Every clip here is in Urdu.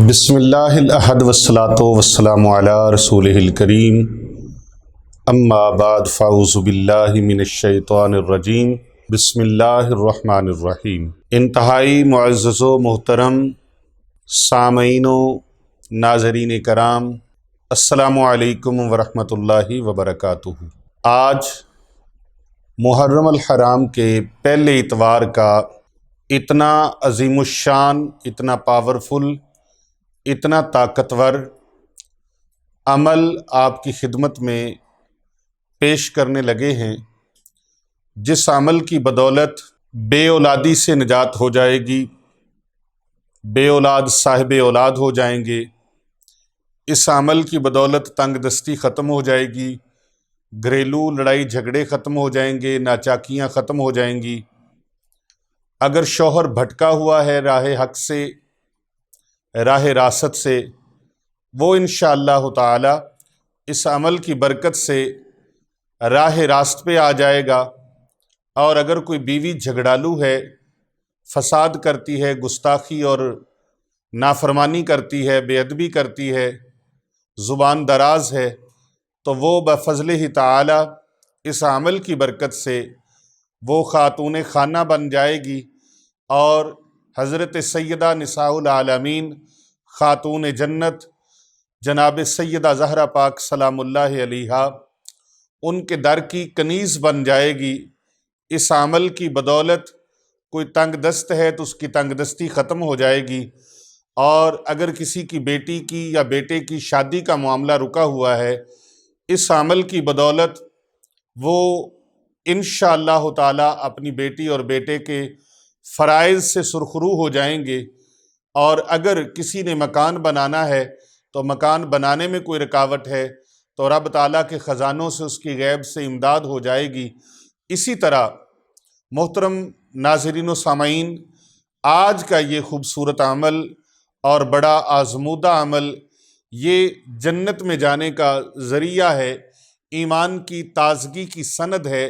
بسم اللہ الاحد والصلاة والسلام علی رسولہ الکریم اما بعد فاعوذ باللہ من الشیطان الرجیم بسم اللہ الرحمن الرحیم۔ انتہائی معزز و محترم سامعین و ناظرین کرام، السلام علیکم ورحمۃ اللہ وبرکاتہ۔ آج محرم الحرام کے پہلے اتوار کا اتنا عظیم الشان، اتنا پاورفل، اتنا طاقتور عمل آپ کی خدمت میں پیش کرنے لگے ہیں، جس عمل کی بدولت بے اولادی سے نجات ہو جائے گی، بے اولاد صاحب اولاد ہو جائیں گے۔ اس عمل کی بدولت تنگ دستی ختم ہو جائے گی، گھریلو لڑائی جھگڑے ختم ہو جائیں گے، ناچاکیاں ختم ہو جائیں گی۔ اگر شوہر بھٹکا ہوا ہے راہ حق سے، راہ راست سے، وہ انشاءاللہ تعالی اس عمل کی برکت سے راہ راست پہ آ جائے گا۔ اور اگر کوئی بیوی جھگڑالو ہے، فساد کرتی ہے، گستاخی اور نافرمانی کرتی ہے، بے ادبی کرتی ہے، زبان دراز ہے، تو وہ بفضلہ تعالی اس عمل کی برکت سے وہ خاتون خانہ بن جائے گی، اور حضرت سیدہ نساء العالمین خاتون جنت جناب سیدہ زہرا پاک سلام اللہ علیہا ان کے در کی کنیز بن جائے گی۔ اس عمل کی بدولت کوئی تنگ دست ہے تو اس کی تنگ دستی ختم ہو جائے گی، اور اگر کسی کی بیٹی کی یا بیٹے کی شادی کا معاملہ رکا ہوا ہے، اس عمل کی بدولت وہ انشاءاللہ تعالی اپنی بیٹی اور بیٹے کے فرائض سے سرخرو ہو جائیں گے۔ اور اگر کسی نے مکان بنانا ہے تو مکان بنانے میں کوئی رکاوٹ ہے تو رب تعالیٰ کے خزانوں سے اس کی غیب سے امداد ہو جائے گی۔ اسی طرح محترم ناظرین و سامعین، آج کا یہ خوبصورت عمل اور بڑا آزمودہ عمل یہ جنت میں جانے کا ذریعہ ہے، ایمان کی تازگی کی سند ہے،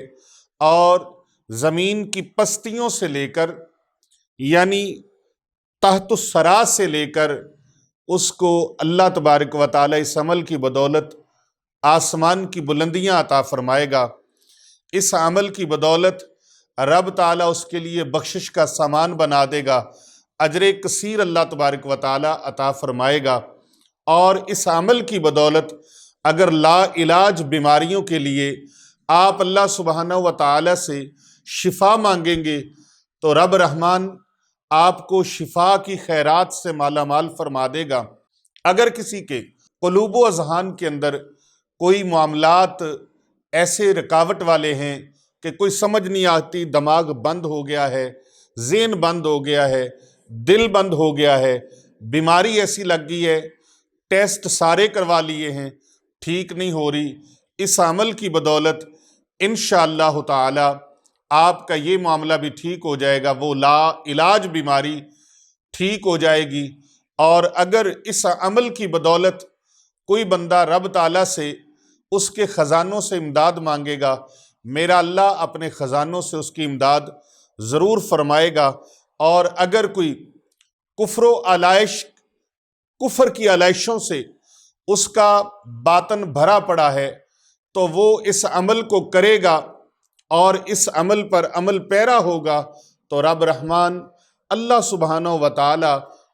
اور زمین کی پستیوں سے لے کر، یعنی تحت الثری سے لے کر، اس کو اللہ تبارک و تعالی اس عمل کی بدولت آسمان کی بلندیاں عطا فرمائے گا۔ اس عمل کی بدولت رب تعالی اس کے لیے بخشش کا سامان بنا دے گا، اجر کثیر اللہ تبارک و تعالی عطا فرمائے گا۔ اور اس عمل کی بدولت اگر لا علاج بیماریوں کے لیے آپ اللہ سبحانہ و تعالی سے شفا مانگیں گے تو رب رحمان آپ کو شفا کی خیرات سے مالا مال فرما دے گا۔ اگر کسی کے قلوب و اذہان کے اندر کوئی معاملات ایسے رکاوٹ والے ہیں کہ کوئی سمجھ نہیں آتی، دماغ بند ہو گیا ہے، ذہن بند ہو گیا ہے، دل بند ہو گیا ہے، بیماری ایسی لگ گئی ہے، ٹیسٹ سارے کروا لیے ہیں، ٹھیک نہیں ہو رہی، اس عمل کی بدولت انشاءاللہ تعالی آپ کا یہ معاملہ بھی ٹھیک ہو جائے گا، وہ لا علاج بیماری ٹھیک ہو جائے گی۔ اور اگر اس عمل کی بدولت کوئی بندہ رب تعالیٰ سے اس کے خزانوں سے امداد مانگے گا، میرا اللہ اپنے خزانوں سے اس کی امداد ضرور فرمائے گا۔ اور اگر کوئی کفر و علائش، کفر کی علائشوں سے اس کا باطن بھرا پڑا ہے تو وہ اس عمل کو کرے گا اور اس عمل پر عمل پیرا ہوگا تو رب رحمان اللہ سبحانہ و تعالی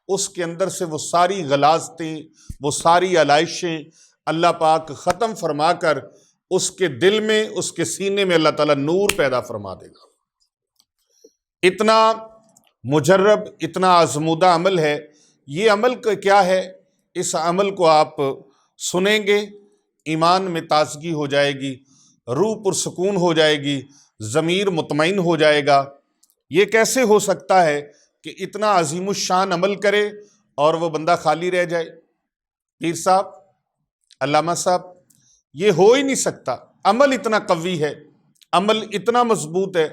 اس کے اندر سے وہ ساری غلاظتیں، وہ ساری علائشیں اللہ پاک ختم فرما کر اس کے دل میں، اس کے سینے میں اللہ تعالیٰ نور پیدا فرما دے گا۔ اتنا مجرب، اتنا آزمودہ عمل ہے۔ یہ عمل کیا ہے؟ اس عمل کو آپ سنیں گے، ایمان میں تازگی ہو جائے گی، روح پرسکون ہو جائے گی، ضمیر مطمئن ہو جائے گا۔ یہ کیسے ہو سکتا ہے کہ اتنا عظیم الشان عمل کرے اور وہ بندہ خالی رہ جائے؟ پیر صاحب، علامہ صاحب، یہ ہو ہی نہیں سکتا۔ عمل اتنا قوی ہے، عمل اتنا مضبوط ہے،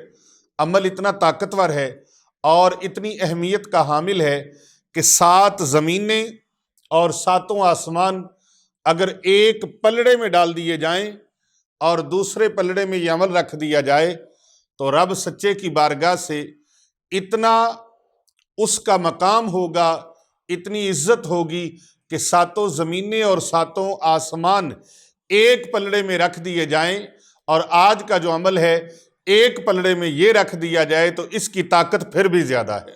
عمل اتنا طاقتور ہے اور اتنی اہمیت کا حامل ہے کہ 7 زمینیں اور 7 آسمان اگر ایک پلڑے میں ڈال دیے جائیں اور دوسرے پلڑے میں یہ عمل رکھ دیا جائے تو رب سچے کی بارگاہ سے اتنا اس کا مقام ہوگا، اتنی عزت ہوگی کہ ساتوں زمینیں اور ساتوں آسمان ایک پلڑے میں رکھ دیے جائیں، اور آج کا جو عمل ہے ایک پلڑے میں یہ رکھ دیا جائے تو اس کی طاقت پھر بھی زیادہ ہے،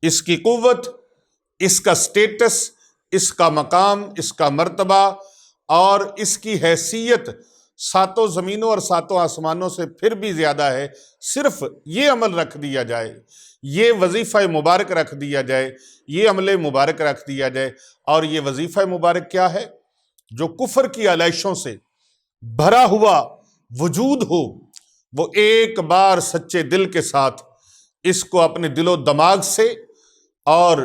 اس کی قوت، اس کا سٹیٹس، اس کا مقام، اس کا مرتبہ اور اس کی حیثیت ساتوں زمینوں اور ساتوں آسمانوں سے پھر بھی زیادہ ہے۔ صرف یہ عمل رکھ دیا جائے، یہ وظیفہ مبارک رکھ دیا جائے، یہ عمل مبارک رکھ دیا جائے۔ اور یہ وظیفہ مبارک کیا ہے؟ جو کفر کی علائشوں سے بھرا ہوا وجود ہو، وہ ایک بار سچے دل کے ساتھ اس کو اپنے دل و دماغ سے اور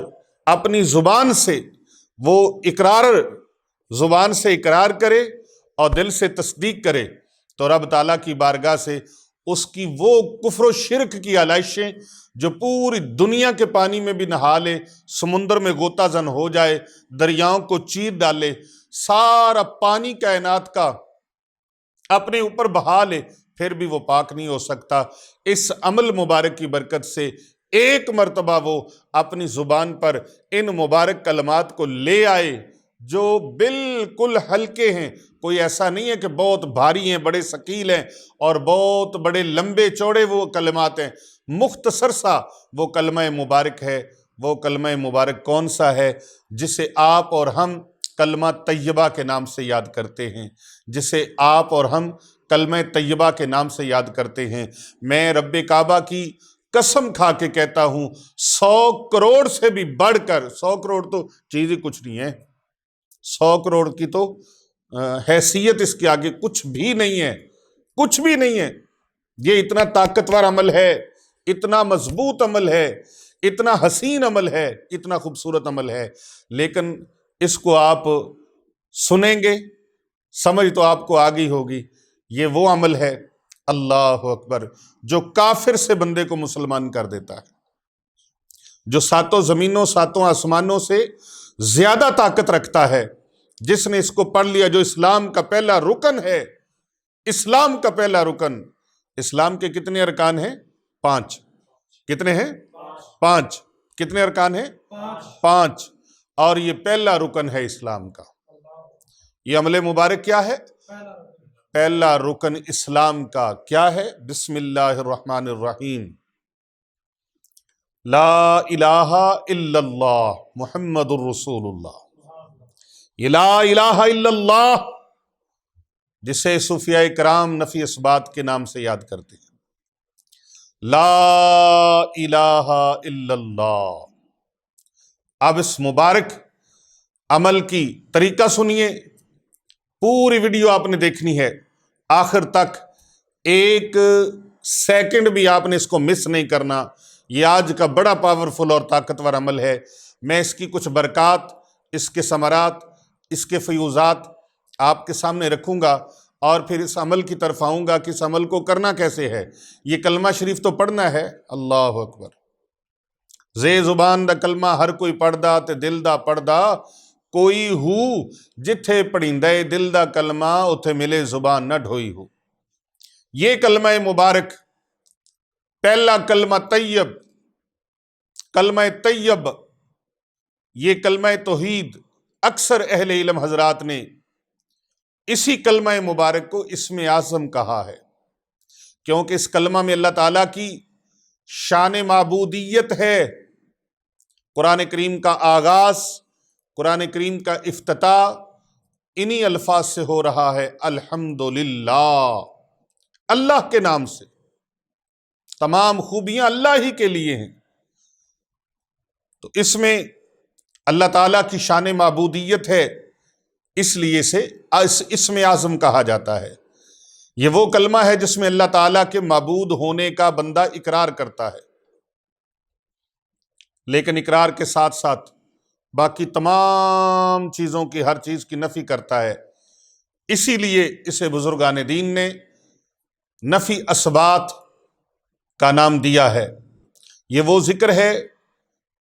اپنی زبان سے وہ زبان سے اقرار کرے اور دل سے تصدیق کرے، تو رب تعالیٰ کی بارگاہ سے اس کی وہ کفر و شرک کی علائشیں جو پوری دنیا کے پانی میں بھی نہا لے، سمندر میں غوطہ زن ہو جائے، دریاؤں کو چیر ڈالے، سارا پانی کائنات کا اپنے اوپر بہا لے، پھر بھی وہ پاک نہیں ہو سکتا۔ اس عمل مبارک کی برکت سے ایک مرتبہ وہ اپنی زبان پر ان مبارک کلمات کو لے آئے جو بالکل ہلکے ہیں، کوئی ایسا نہیں ہے کہ بہت بھاری ہیں، بڑے ثقیل ہیں اور بہت بڑے لمبے چوڑے وہ کلمات ہیں، مختصر سا وہ کلمہ مبارک ہے۔ وہ کلمہ مبارک کون سا ہے؟ جسے آپ اور ہم کلمہ طیبہ کے نام سے یاد کرتے ہیں، جسے آپ اور ہم کلمہ طیبہ کے نام سے یاد کرتے ہیں۔ میں رب کعبہ کی قسم کھا کے کہتا ہوں، 100 کروڑ سے بھی بڑھ کر، 100 کروڑ تو چیز ہی کچھ نہیں ہے، 100 کروڑ کی تو حیثیت اس کے آگے کچھ بھی نہیں ہے، کچھ بھی نہیں ہے۔ یہ اتنا طاقتور عمل ہے، اتنا مضبوط عمل ہے، اتنا حسین عمل ہے، اتنا خوبصورت عمل ہے، لیکن اس کو آپ سنیں گے، سمجھ تو آپ کو آ گئی ہوگی۔ یہ وہ عمل ہے، اللہ اکبر، جو کافر سے بندے کو مسلمان کر دیتا ہے، جو ساتوں زمینوں ساتوں آسمانوں سے زیادہ طاقت رکھتا ہے۔ جس نے اس کو پڑھ لیا، جو اسلام کا پہلا رکن ہے، اسلام کا پہلا رکن، اسلام کے کتنے ارکان ہیں؟ 5۔ کتنے ہیں؟ 5۔ کتنے ارکان ہیں؟ 5۔ اور یہ پہلا رکن ہے اسلام کا۔ یہ عمل مبارک کیا ہے؟ پہلا رکن اسلام کا کیا ہے؟ بسم اللہ الرحمن الرحیم، لا الہ الا اللہ محمد الرسول اللہ۔ یہ لا الہ الا اللہ جسے صوفیاء کرام نفی اثبات کے نام سے یاد کرتے ہیں، لا الہ الا اللہ۔ اب اس مبارک عمل کی طریقہ سنیے، پوری ویڈیو آپ نے دیکھنی ہے آخر تک، ایک سیکنڈ بھی آپ نے اس کو مس نہیں کرنا۔ یہ آج کا بڑا پاورفل اور طاقتور عمل ہے۔ میں اس کی کچھ برکات، اس کے ثمرات، اس کے فیوزات آپ کے سامنے رکھوں گا، اور پھر اس عمل کی طرف آؤں گا کہ اس عمل کو کرنا کیسے ہے۔ یہ کلمہ شریف تو پڑھنا ہے، اللہ اکبر، زے زبان دا کلمہ ہر کوئی پڑھدا تے دل دا پڑھدا کوئی ہو، جتھے پڑھیندے دل دا کلمہ اتھے ملے زبان نہ ڈھوئی ہو۔ یہ کلمہ مبارک، پہلا کلمہ طیب، کلمہ طیب، یہ کلمہ توحید، اکثر اہل علم حضرات نے اسی کلمہ مبارک کو اسم اعظم کہا ہے، کیونکہ اس کلمہ میں اللہ تعالیٰ کی شان معبودیت ہے۔ قرآن کریم کا آغاز، قرآن کریم کا افتتاح انہی الفاظ سے ہو رہا ہے، الحمدللہ، اللہ کے نام سے۔ تمام خوبیاں اللہ ہی کے لیے ہیں، تو اس میں اللہ تعالیٰ کی شان معبودیت ہے، اس لیے سے اسم اعظم کہا جاتا ہے۔ یہ وہ کلمہ ہے جس میں اللہ تعالیٰ کے معبود ہونے کا بندہ اقرار کرتا ہے، لیکن اقرار کے ساتھ ساتھ باقی تمام چیزوں کی، ہر چیز کی نفی کرتا ہے۔ اسی لیے اسے بزرگان دین نے نفی اثبات کا نام دیا ہے۔ یہ وہ ذکر ہے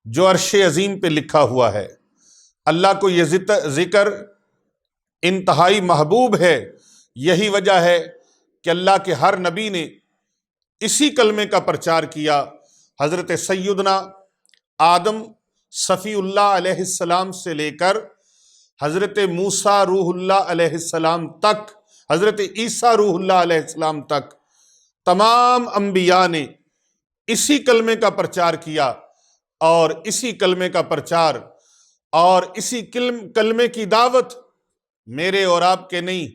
جو عرش عظیم پہ لکھا ہوا ہے۔ اللہ کو یہ ذکر انتہائی محبوب ہے۔ یہی وجہ ہے کہ اللہ کے ہر نبی نے اسی کلمے کا پرچار کیا۔ حضرت سیدنا آدم صفی اللہ علیہ السلام سے لے کر حضرت موسیٰ روح اللہ علیہ السلام تک، حضرت عیسیٰ روح اللہ علیہ السلام تک تمام انبیاء نے اسی کلمے کا پرچار کیا، اور اسی کلمے کا پرچار اور اسی کلمے کی دعوت میرے اور آپ کے نہیں،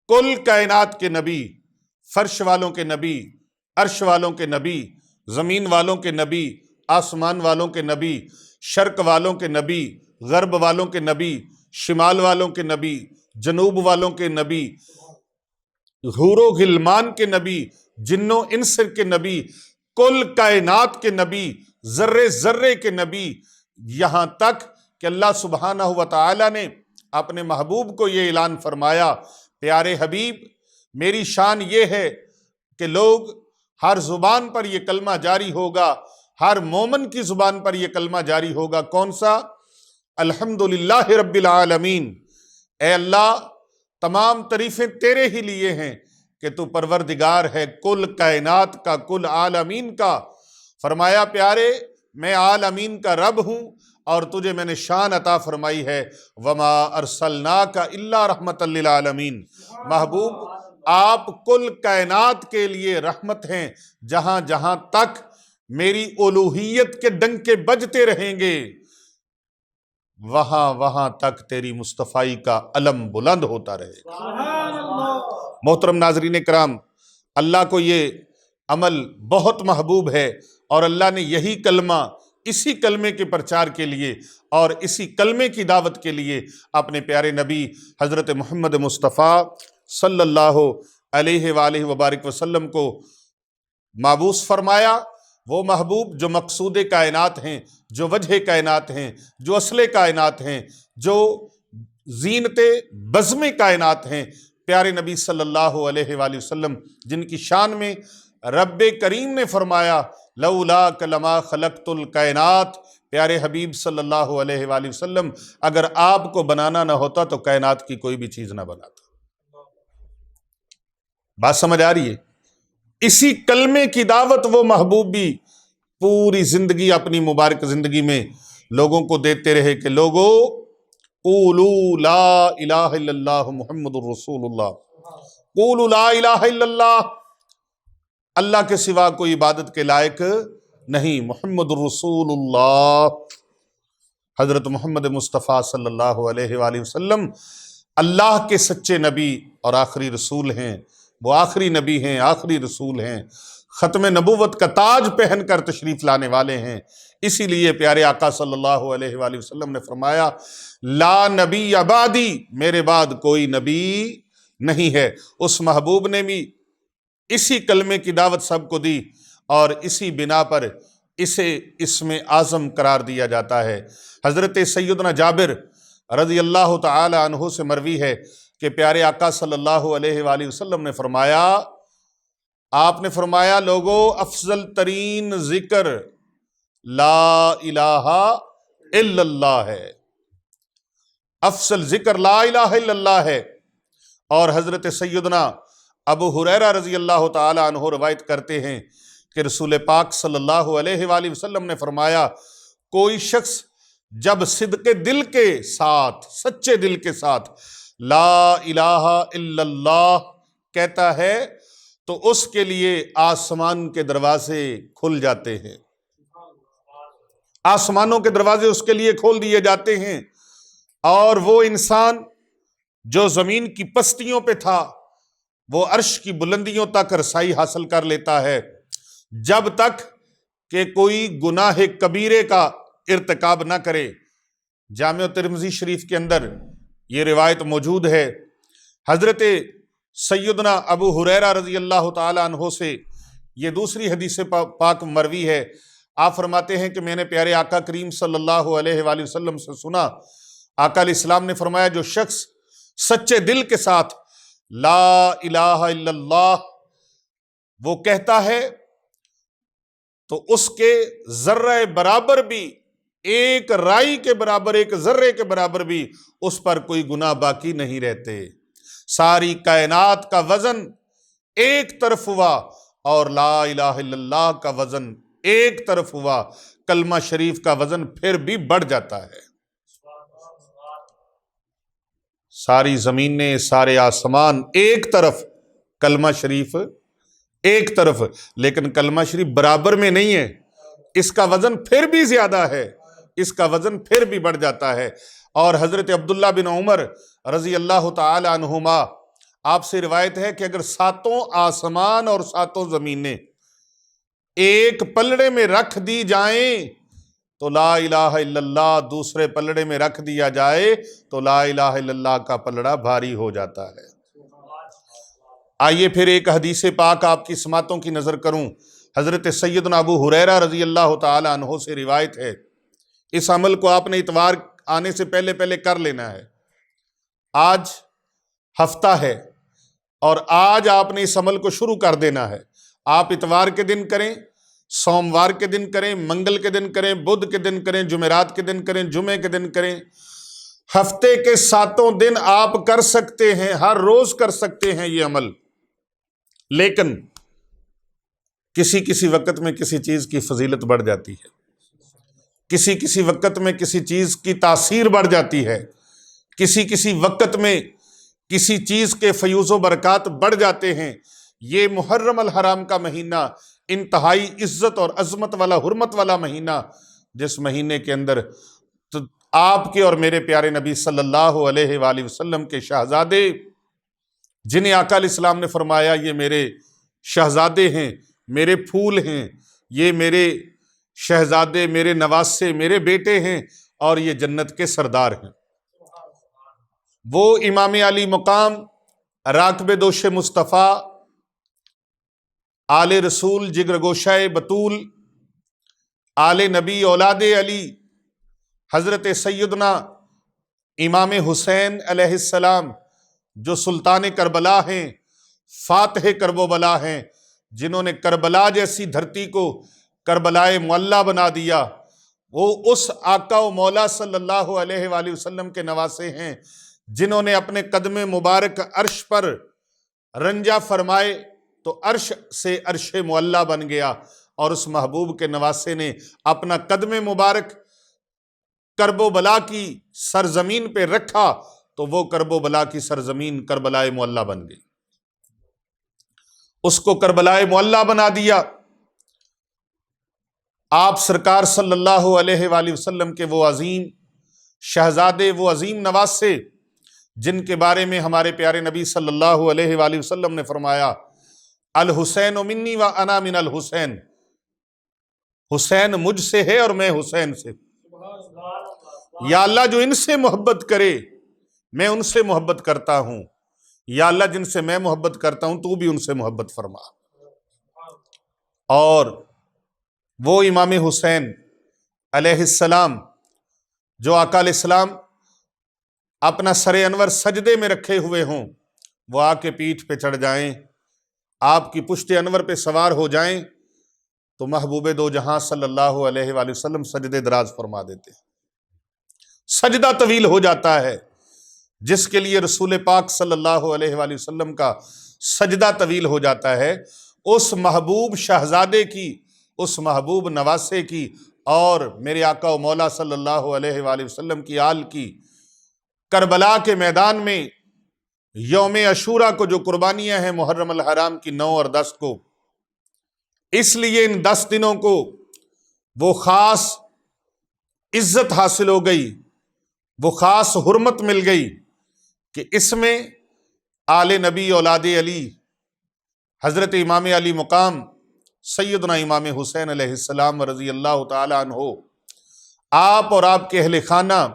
کل کائنات کے نبی، فرش والوں کے نبی، عرش والوں کے نبی، زمین والوں کے نبی، آسمان والوں کے نبی، شرق والوں کے نبی، غرب والوں کے نبی، شمال والوں کے نبی، جنوب والوں کے نبی، حور و غلمان کے نبی، جنوں انس کے نبی، کل کائنات کے نبی، ذرے ذرے کے نبی، یہاں تک کہ اللہ سبحانہ و تعالی نے اپنے محبوب کو یہ اعلان فرمایا، پیارے حبیب میری شان یہ ہے کہ لوگ ہر زبان پر یہ کلمہ جاری ہوگا، ہر مومن کی زبان پر یہ کلمہ جاری ہوگا، کون سا؟ الحمدللہ رب العالمین۔ اے اللہ تمام تعریفیں تیرے ہی لیے ہیں کہ تو پروردگار ہے کل کائنات کا، کل عالمین کا۔ فرمایا پیارے میں عالمین کا رب ہوں اور تجھے میں نے شان عطا فرمائی ہے، وما ارسلناک الا رحمۃ للعالمین۔ محبوب آپ کل کائنات کے لیے رحمت ہیں، جہاں جہاں تک میری الوہیت کے ڈنکے بجتے رہیں گے وہاں وہاں تک تیری مصطفائی کا علم بلند ہوتا رہے گا۔ محترم ناظرین کرام، اللہ کو یہ عمل بہت محبوب ہے، اور اللہ نے یہی کلمہ اسی کلمے کے پرچار کے لیے اور اسی کلمے کی دعوت کے لیے اپنے پیارے نبی حضرت محمد مصطفیٰ صلی اللہ علیہ وآلہ وبارک وسلم کو مابعوث فرمایا۔ وہ محبوب جو مقصود کائنات ہیں، جو وجہ کائنات ہیں، جو اصل کائنات ہیں، جو زینت بزم کائنات ہیں، پیارے نبی صلی اللہ علیہ وآلہ وسلم جن کی شان میں رب کریم نے فرمایا لولاک لما خلقت الکائنات، پیارے حبیب صلی اللہ علیہ وآلہ وسلم اگر آپ کو بنانا نہ ہوتا تو کائنات کی کوئی بھی چیز نہ بناتا۔ بات سمجھ آ رہی ہے؟ اسی کلمے کی دعوت وہ محبوب بھی پوری زندگی، اپنی مبارک زندگی میں لوگوں کو دیتے رہے کہ لوگو قولوا لا الہ الا اللہ محمد الرسول اللہ، قولوا لا الہ الا اللہ، اللہ کے سوا کوئی عبادت کے لائق نہیں، محمد الرسول اللہ، حضرت محمد مصطفیٰ صلی اللہ علیہ وآلہ وسلم اللہ کے سچے نبی اور آخری رسول ہیں۔ وہ آخری نبی ہیں، آخری رسول ہیں، ختم نبوت کا تاج پہن کر تشریف لانے والے ہیں۔ اسی لیے پیارے آقا صلی اللہ علیہ وآلہ وسلم نے فرمایا لا نبی بعدی، میرے بعد کوئی نبی نہیں ہے۔ اس محبوب نے بھی اسی کلمے کی دعوت سب کو دی، اور اسی بنا پر اسے اسم اعظم قرار دیا جاتا ہے۔ حضرت سیدنا جابر رضی اللہ تعالی عنہ سے مروی ہے کہ پیارے آقا صلی اللہ علیہ وآلہ وسلم نے فرمایا، آپ نے فرمایا لوگو افضل ترین ذکر لا الہ الا اللہ ہے، افضل ذکر لا الہ الا اللہ ہے۔ اور حضرت سیدنا ابو ہریرہ رضی اللہ تعالی عنہ روایت کرتے ہیں کہ رسول پاک صلی اللہ علیہ وآلہ وسلم نے فرمایا کوئی شخص جب صدق دل کے ساتھ، سچے دل کے ساتھ لا الہ الا اللہ کہتا ہے تو اس کے لیے آسمان کے دروازے کھل جاتے ہیں، آسمانوں کے دروازے اس کے لیے کھول دیے جاتے ہیں، اور وہ انسان جو زمین کی پستیوں پہ تھا وہ عرش کی بلندیوں تک رسائی حاصل کر لیتا ہے، جب تک کہ کوئی گناہ کبیرے کا ارتکاب نہ کرے۔ جامع ترمذی شریف کے اندر یہ روایت موجود ہے۔ حضرت سیدنا ابو ہریرہ رضی اللہ تعالی عنہ سے یہ دوسری حدیث پاک مروی ہے۔ آپ فرماتے ہیں کہ میں نے پیارے آقا کریم صلی اللہ علیہ وآلہ وسلم سے سنا، آقا علیہ السلام نے فرمایا جو شخص سچے دل کے ساتھ لا الہ الا اللہ وہ کہتا ہے تو اس کے ذرہ برابر بھی، ایک رائی کے برابر، ایک ذرے کے برابر بھی اس پر کوئی گناہ باقی نہیں رہتے۔ ساری کائنات کا وزن ایک طرف ہوا اور لا الہ الا اللہ کا وزن ایک طرف ہوا، کلمہ شریف کا وزن پھر بھی بڑھ جاتا ہے۔ ساری زمینیں، سارے آسمان ایک طرف، کلمہ شریف ایک طرف، لیکن کلمہ شریف برابر میں نہیں ہے، اس کا وزن پھر بھی زیادہ ہے، اس کا وزن پھر بھی بڑھ جاتا ہے۔ اور حضرت عبداللہ بن عمر رضی اللہ تعالی عنہما، آپ سے روایت ہے کہ اگر 7 آسمان اور 7 زمینیں ایک پلڑے میں رکھ دی جائیں تو لا الہ الا اللہ دوسرے پلڑے میں رکھ دیا جائے تو لا الہ الا اللہ کا پلڑا بھاری ہو جاتا ہے۔ آئیے پھر ایک حدیث پاک آپ کی سماعتوں کی نظر کروں۔ حضرت سیدنا ابو ہریرہ رضی اللہ تعالی عنہ سے روایت ہے، اس عمل کو آپ نے اتوار آنے سے پہلے پہلے کر لینا ہے۔ آج ہفتہ ہے اور آج آپ نے اس عمل کو شروع کر دینا ہے۔ آپ اتوار کے دن کریں، سوموار کے دن کریں، منگل کے دن کریں، بدھ کے دن کریں، جمعرات کے دن کریں، جمعے کے دن کریں، ہفتے کے 7 دن آپ کر سکتے ہیں، ہر روز کر سکتے ہیں یہ عمل۔ لیکن کسی وقت میں کسی چیز کی فضیلت بڑھ جاتی ہے، کسی وقت میں کسی چیز کی تاثیر بڑھ جاتی ہے، کسی وقت میں کسی چیز کے فیوز و برکات بڑھ جاتے ہیں۔ یہ محرم الحرام کا مہینہ انتہائی عزت اور عظمت والا، حرمت والا مہینہ، جس مہینے کے اندر آپ کے اور میرے پیارے نبی صلی اللہ علیہ وآلہ وسلم کے شہزادے، جنہیں آقا علیہ السلام نے فرمایا یہ میرے شہزادے ہیں، میرے پھول ہیں، یہ میرے شہزادے، میرے نواسے، میرے بیٹے ہیں اور یہ جنت کے سردار ہیں۔ وہ امام علی مقام، راکب دوش مصطفیٰ، آل رسول، جگر گوشہ بطول، آل نبی، اولاد علی، حضرت سیدنا امام حسین علیہ السلام جو سلطان کربلا ہیں، فاتح کرب و بلا ہیں، جنہوں نے کربلا جیسی دھرتی کو کربلائے معلیٰ بنا دیا، وہ اس آقا و مولا صلی اللہ علیہ وآلہ وسلم کے نواسے ہیں جنہوں نے اپنے قدم مبارک عرش پر رنجا فرمائے تو عرش سے عرش معلیٰ بن گیا، اور اس محبوب کے نواسے نے اپنا قدم مبارک کرب و بلا کی سرزمین پہ رکھا تو وہ کرب و بلا کی سرزمین کربلائے معلیٰ بن گئی، اس کو کربلائے معلیٰ بنا دیا۔ آپ سرکار صلی اللہ علیہ وآلہ وسلم کے وہ عظیم شہزادے، وہ عظیم نواسے، جن کے بارے میں ہمارے پیارے نبی صلی اللہ علیہ وآلہ وسلم نے فرمایا، الحسین منی و انا من الحسین، حسین مجھ سے ہے اور میں حسین سے۔ یا اللہ جو ان سے محبت کرے میں ان سے محبت کرتا ہوں، یا اللہ جن سے میں محبت کرتا ہوں تو بھی ان سے محبت فرما۔ اور وہ امام حسین علیہ السلام جو آقا علیہ السلام اپنا سر انور سجدے میں رکھے ہوئے ہوں، وہ آ کے پیٹھ پہ چڑھ جائیں، آپ کی پشت انور پہ سوار ہو جائیں تو محبوب دو جہاں صلی اللہ علیہ وآلہ وسلم سجدے دراز فرما دیتے ہیں، سجدہ طویل ہو جاتا ہے۔ جس کے لیے رسول پاک صلی اللہ علیہ وآلہ وسلم کا سجدہ طویل ہو جاتا ہے، اس محبوب شہزادے کی، اس محبوب نواسے کی اور میرے آقا و مولا صلی اللہ علیہ وآلہ وسلم کی آل کی کربلا کے میدان میں یوم عاشوراء کو جو قربانیاں ہیں محرم الحرام کی 9 اور 10 کو، اس لیے ان 10 دنوں کو وہ خاص عزت حاصل ہو گئی، وہ خاص حرمت مل گئی کہ اس میں آل نبی، اولاد علی، حضرت امام علی مقام سیدنا امام حسین علیہ السلام رضی اللہ تعالی عنہ، آپ اور آپ کے اہل خانہ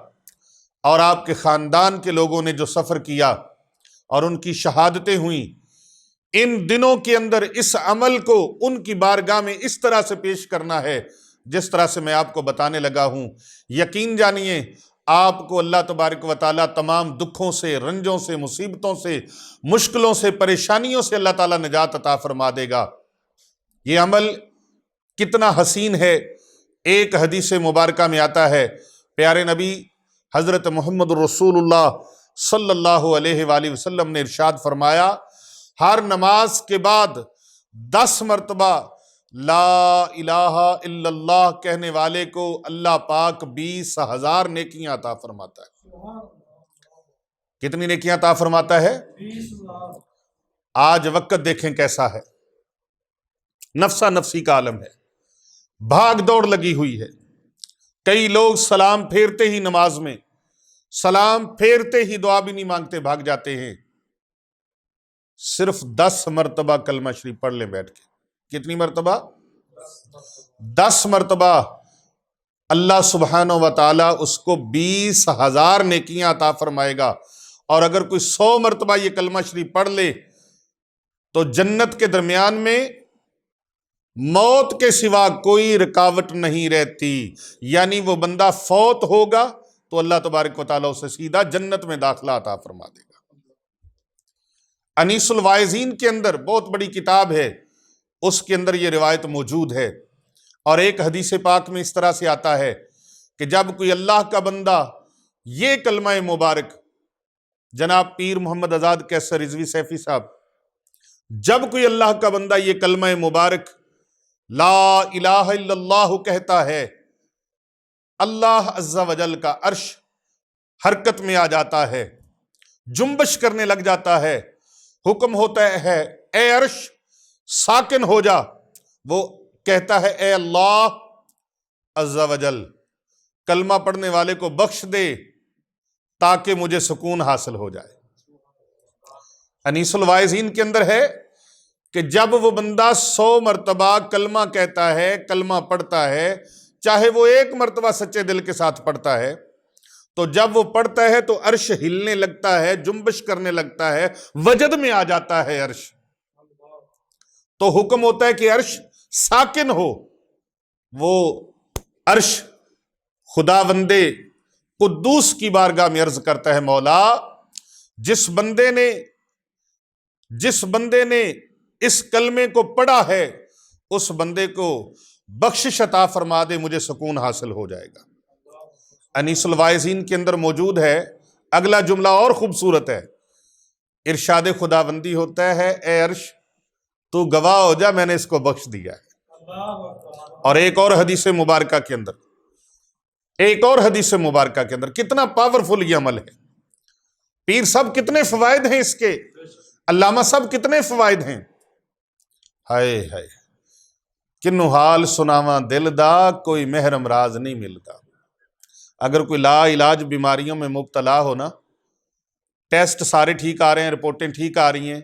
اور آپ کے خاندان کے لوگوں نے جو سفر کیا اور ان کی شہادتیں ہوئیں، ان دنوں کے اندر اس عمل کو ان کی بارگاہ میں اس طرح سے پیش کرنا ہے جس طرح سے میں آپ کو بتانے لگا ہوں۔ یقین جانیے آپ کو اللہ تبارک و تعالیٰ تمام دکھوں سے، رنجوں سے، مصیبتوں سے، مشکلوں سے، پریشانیوں سے اللہ تعالیٰ نجات عطا فرما دے گا۔ یہ عمل کتنا حسین ہے، ایک حدیث مبارکہ میں آتا ہے، پیارے نبی حضرت محمد رسول اللہ صلی اللہ علیہ وآلہ وسلم نے ارشاد فرمایا، ہر نماز کے بعد 10 مرتبہ لا الہ الا اللہ کہنے والے کو اللہ پاک 20,000 نیکیاں عطا فرماتا ہے۔ کتنی نیکیاں عطا فرماتا ہے؟ 20,000۔ آج وقت دیکھیں کیسا ہے، نفسا نفسی کا عالم ہے، بھاگ دوڑ لگی ہوئی ہے۔ کئی لوگ سلام پھیرتے ہی نماز میں، سلام پھیرتے ہی دعا بھی نہیں مانگتے، بھاگ جاتے ہیں۔ صرف 10 مرتبہ کلمہ شریف پڑھ لیں بیٹھ کے۔ کتنی مرتبہ؟ 10 مرتبہ اللہ سبحانہ و تعالی اس کو 20,000 نیکیاں عطا فرمائے گا۔ اور اگر کوئی 100 مرتبہ یہ کلمہ شریف پڑھ لے تو جنت کے درمیان میں موت کے سوا کوئی رکاوٹ نہیں رہتی، یعنی وہ بندہ فوت ہوگا تو اللہ تبارک و تعالیٰ اسے سیدھا جنت میں داخلہ عطا فرما دے گا۔ انیس الواعظین کے اندر بہت بڑی کتاب ہے، اس کے اندر یہ روایت موجود ہے، اور ایک حدیث پاک میں اس طرح سے آتا ہے کہ جب کوئی اللہ کا بندہ یہ کلمہ مبارک، جناب پیر محمد آزاد کیسر رضوی سیفی صاحب، جب کوئی اللہ کا بندہ یہ کلمہ مبارک لا الہ الا اللہ کہتا ہے، اللہ عز و جل کا عرش حرکت میں آ جاتا ہے، جنبش کرنے لگ جاتا ہے، حکم ہوتا ہے اے عرش ساکن ہو جا، وہ کہتا ہے اے اللہ عز و جل کلمہ پڑھنے والے کو بخش دے تاکہ مجھے سکون حاصل ہو جائے۔ انیس الواعظین کے اندر ہے کہ جب وہ بندہ 100 مرتبہ کلمہ کہتا ہے، کلمہ پڑھتا ہے، چاہے وہ 1 مرتبہ سچے دل کے ساتھ پڑھتا ہے، تو جب وہ پڑھتا ہے تو عرش ہلنے لگتا ہے، جنبش کرنے لگتا ہے، وجد میں آ جاتا ہے عرش، تو حکم ہوتا ہے کہ عرش ساکن ہو۔ وہ عرش خداوند قدوس کی بارگاہ میں عرض کرتا ہے مولا جس بندے نے اس کلمے کو پڑھا ہے اس بندے کو بخشش عطا فرما دے، مجھے سکون حاصل ہو جائے گا۔ انیس الواعظین کے اندر موجود ہے، اگلا جملہ اور خوبصورت ہے، ارشاد خداوندی ہوتا ہے اے عرش تو گواہ ہو جا میں نے اس کو بخش دیا ہے۔ اور ایک اور حدیث مبارکہ کے اندر کتنا پاورفل یہ عمل ہے، پیر صاحب کتنے فوائد ہیں اس کے، علامہ صاحب کتنے فوائد ہیں۔ ہائے ہائے کنو حال سناواں دل دا کوئی محرم راز نہیں ملتا۔ اگر کوئی لا علاج بیماریوں میں مبتلا ہو نا، ٹیسٹ سارے ٹھیک آ رہے ہیں، رپورٹیں ٹھیک آ رہی ہیں،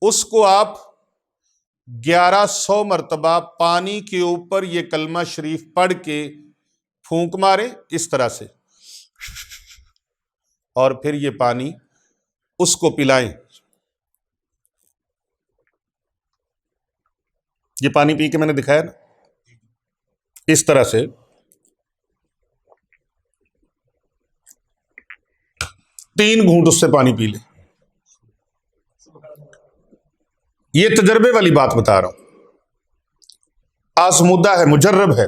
اس کو آپ 1100 مرتبہ پانی کے اوپر یہ کلمہ شریف پڑھ کے پھونک مارے اس طرح سے، اور پھر یہ پانی اس کو پلائیں۔ یہ پانی پی کے میں نے دکھایا نا، اس طرح سے تین گھونٹ اس سے پانی پی لے۔ یہ تجربے والی بات بتا رہا ہوں، آزمودہ ہے، مجرب ہے۔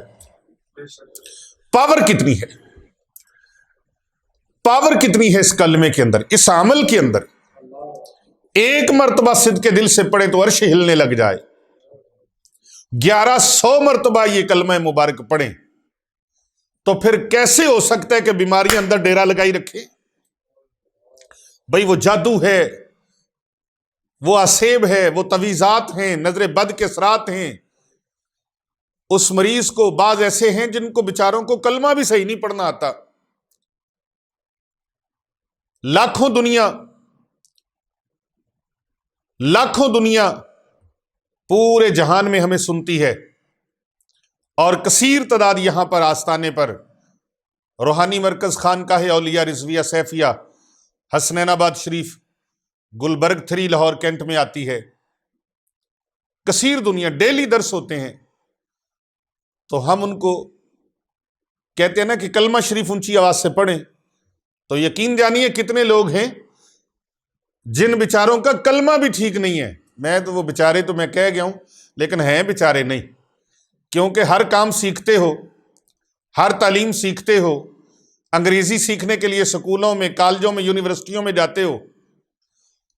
پاور کتنی ہے، پاور کتنی ہے اس کلمے کے اندر، اس عمل کے اندر۔ ایک مرتبہ صدق کے دل سے پڑھے تو عرش ہلنے لگ جائے، 1100 مرتبہ یہ کلمہ مبارک پڑھیں تو پھر کیسے ہو سکتا ہے کہ بیماریاں اندر ڈیرا لگائی رکھے؟ بھئی وہ جادو ہے، وہ اسیب ہے، وہ تویزات ہیں، نظر بد کے اثرات ہیں۔ اس مریض کو بعض ایسے ہیں جن کو بیچاروں کو کلمہ بھی صحیح نہیں پڑھنا آتا۔ لاکھوں دنیا پورے جہان میں ہمیں سنتی ہے، اور کثیر تعداد یہاں پر آستانے پر روحانی مرکز خانقاہ اولیاء رضویہ سیفیہ حسنین آباد شریف گلبرگ 3 لاہور کینٹ میں آتی ہے۔ کثیر دنیا ڈیلی درس ہوتے ہیں، تو ہم ان کو کہتے ہیں نا کہ کلمہ شریف اونچی آواز سے پڑھیں، تو یقین جانیے کتنے لوگ ہیں جن بیچاروں کا کلمہ بھی ٹھیک نہیں ہے۔ میں تو وہ بیچارے تو میں کہہ گیا ہوں، لیکن ہیں بیچارے نہیں، کیونکہ ہر کام سیکھتے ہو، ہر تعلیم سیکھتے ہو، انگریزی سیکھنے کے لیے سکولوں میں، کالجوں میں، یونیورسٹیوں میں جاتے ہو،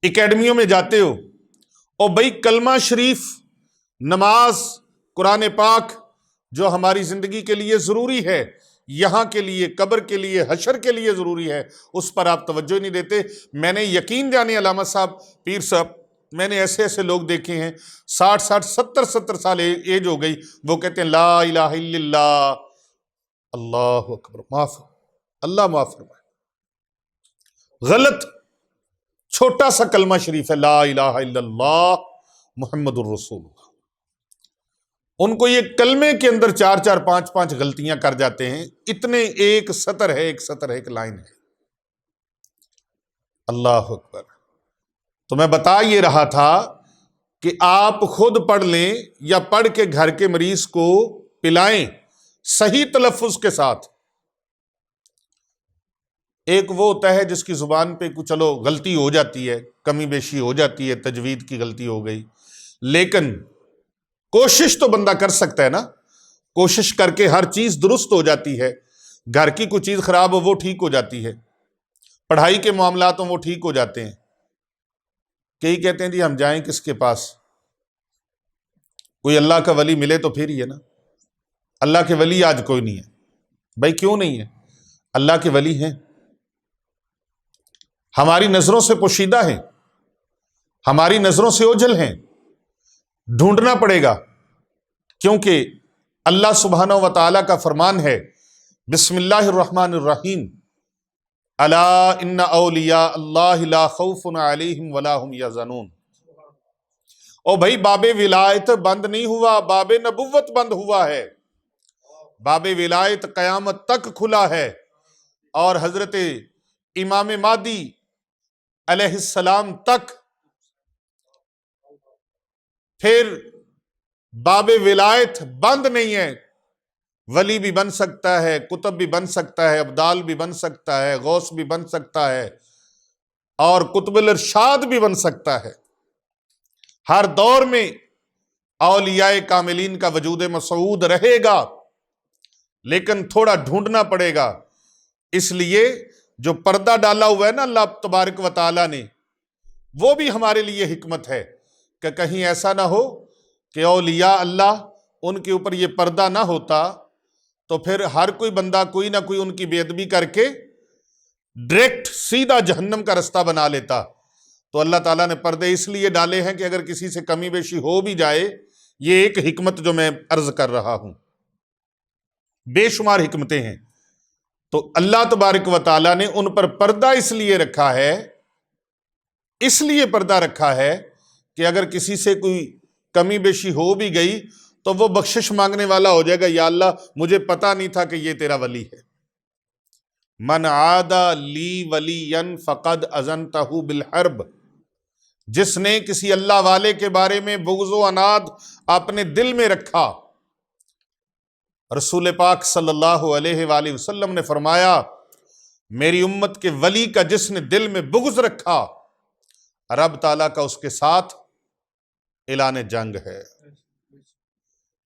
اکیڈمیوں میں جاتے ہو، اور بھائی کلمہ شریف نماز، قرآن پاک جو ہماری زندگی کے لیے ضروری ہے، یہاں کے لیے، قبر کے لیے، حشر کے لیے ضروری ہے، اس پر آپ توجہ نہیں دیتے۔ میں نے یقین جانے علامہ صاحب، پیر صاحب، میں نے ایسے ایسے لوگ دیکھے ہیں 60 70 سال ایج ہو گئی، وہ کہتے ہیں لا الہ الا اللہ، اللہ اکبر، معاف، اللہ معاف فرمائے، غلط، چھوٹا سا کلمہ شریف ہے لا الہ الا اللہ محمد الرسول اللہ۔ ان کو یہ کلمے کے اندر 4 5 غلطیاں کر جاتے ہیں، اتنے ایک سطر ہے، ایک لائن ہے۔ اللہ اکبر۔ تو میں بتا یہ رہا تھا کہ آپ خود پڑھ لیں یا پڑھ کے گھر کے مریض کو پلائیں صحیح تلفظ کے ساتھ۔ ایک وہ ہوتا ہے جس کی زبان پہ کچھ چلو غلطی ہو جاتی ہے، کمی بیشی ہو جاتی ہے، تجوید کی غلطی ہو گئی، لیکن کوشش تو بندہ کر سکتا ہے نا، کوشش کر کے ہر چیز درست ہو جاتی ہے۔ گھر کی کوئی چیز خراب ہو وہ ٹھیک ہو جاتی ہے، پڑھائی کے معاملات ہوں وہ ٹھیک ہو جاتے ہیں۔ کئی کہتے ہیں جی ہم جائیں کس کے پاس، کوئی اللہ کا ولی ملے تو پھر ہی ہے نا۔ اللہ کے ولی آج کوئی نہیں ہے بھائی، کیوں نہیں ہے؟ اللہ کے ولی ہیں، ہماری نظروں سے پوشیدہ ہیں، ہماری نظروں سے اوجھل ہیں، ڈھونڈنا پڑے گا، کیونکہ اللہ سبحانہ و تعالیٰ کا فرمان ہے بسم اللہ الرحمن الرحیم، الا ان اولیاء اللہ لا خوف علیہم ولا هم یحزنون۔ او بھائی باب ولایت بند نہیں ہوا، باب نبوت بند ہوا ہے۔ باب ولایت قیامت تک کھلا ہے، اور حضرت امام مہدی علیہ السلام تک۔ پھر باب ولایت بند نہیں ہے، ولی بھی بن سکتا ہے، کتب بھی بن سکتا ہے، ابدال بھی بن سکتا ہے، غوث بھی بن سکتا ہے، اور قطب الارشاد بھی بن سکتا ہے۔ ہر دور میں اولیاء کاملین کا وجود مسعود رہے گا، لیکن تھوڑا ڈھونڈنا پڑے گا۔ اس لیے جو پردہ ڈالا ہوا ہے نا اللہ تبارک و تعالیٰ نے، وہ بھی ہمارے لیے حکمت ہے کہ کہیں ایسا نہ ہو کہ اولیاء اللہ ان کے اوپر یہ پردہ نہ ہوتا تو پھر ہر کوئی بندہ کوئی نہ کوئی ان کی بے ادبی کر کے ڈائریکٹ سیدھا جہنم کا رستہ بنا لیتا۔ تو اللہ تعالیٰ نے پردے اس لیے ڈالے ہیں کہ اگر کسی سے کمی بیشی ہو بھی جائے، یہ ایک حکمت جو میں عرض کر رہا ہوں، بے شمار حکمتیں ہیں۔ تو اللہ تبارک و تعالیٰ نے ان پر پردہ اس لیے رکھا ہے، اس لیے پردہ رکھا ہے کہ اگر کسی سے کوئی کمی بیشی ہو بھی گئی تو وہ بخشش مانگنے والا ہو جائے گا، یا اللہ مجھے پتا نہیں تھا کہ یہ تیرا ولی ہے۔ من عاد لی ولیا فقد اذنتہ بالحرب، جس نے کسی اللہ والے کے بارے میں بغض و عناد اپنے دل میں رکھا، رسول پاک صلی اللہ علیہ وآلہ وسلم نے فرمایا میری امت کے ولی کا جس نے دل میں بغض رکھا، رب تعالیٰ کا اس کے ساتھ اعلان جنگ ہے،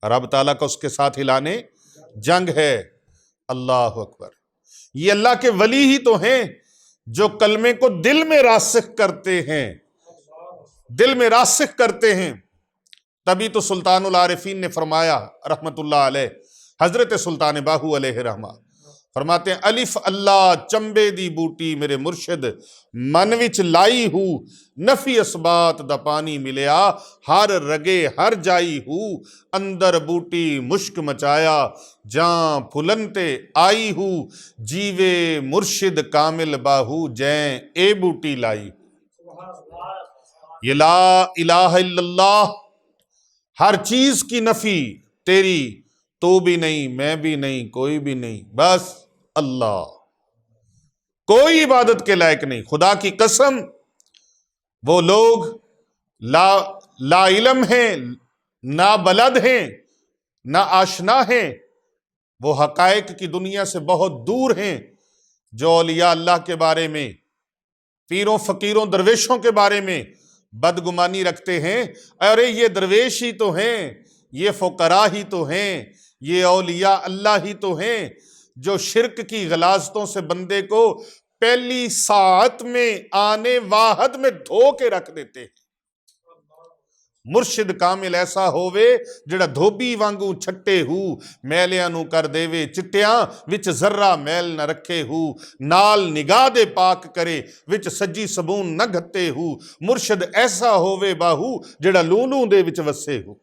رب تعالیٰ کا اس کے ساتھ اعلان جنگ ہے۔ اللہ اکبر۔ یہ اللہ کے ولی ہی تو ہیں جو کلمے کو دل میں راسخ کرتے ہیں، دل میں راسخ کرتے ہیں۔ تبھی تو سلطان العارفین نے فرمایا رحمت اللہ علیہ، حضرت سلطان باہو علیہ رحمہ فرماتے ہیں الف اللہ چمبے دی بوٹی میرے مرشد من وچ لائی ہو، نفی اسبات دا پانی ملیا ہر رگے ہر جائی ہو، اندر بوٹی مشک مچایا جاں پھلنتے آئی ہو، جیوے مرشد کامل باہو جیں اے بوٹی لائی۔ یہ لا الہ الا اللہ، ہر چیز کی نفی تیری، تو بھی نہیں، میں بھی نہیں، کوئی بھی نہیں، بس اللہ، کوئی عبادت کے لائق نہیں۔ خدا کی قسم وہ لوگ لا علم ہیں، نا بلد ہیں، نا آشنا ہیں، وہ حقائق کی دنیا سے بہت دور ہیں، جو اولیاء اللہ کے بارے میں، پیروں فقیروں درویشوں کے بارے میں بدگمانی رکھتے ہیں۔ ارے یہ درویش ہی تو ہیں، یہ فقراء ہی تو ہیں، یہ اولیاء اللہ ہی تو ہیں جو شرک کی غلاظتوں سے بندے کو پہلی ساعت میں آنے واحد میں دھو کے رکھ دیتے ہیں۔ ਮੁਰਸ਼ਿਦ ਕਾਮਿਲ ਐਸਾ ਹੋਵੇ ਜਿਹੜਾ ਧੋਬੀ ਵਾਂਗੂ ਛੱਟੇ ਹੂ, ਮੈਲਿਆਂ ਨੂੰ ਕਰ ਦੇਵੇ ਚਿੱਟਿਆਂ, ਵਿੱਚ ਜ਼ਰਰਾ ਮੈਲ ਨਾ ਰੱਖੇ ਹੂ, ਨਾਲ ਨਿਗਾਹ ਦੇ ਪਾਕ ਕਰੇ, ਵਿੱਚ ਸੱਜੀ ਸਬੂਨ ਨਾ ਘੱਤੇ ਹੂ। ਮੁਰਸ਼ਿਦ ਐਸਾ ਹੋਵੇ ਬਾਹੂ ਜਿਹੜਾ ਲੂਲੂ ਦੇ ਵਿੱਚ ਵਸੇ ਹੂ।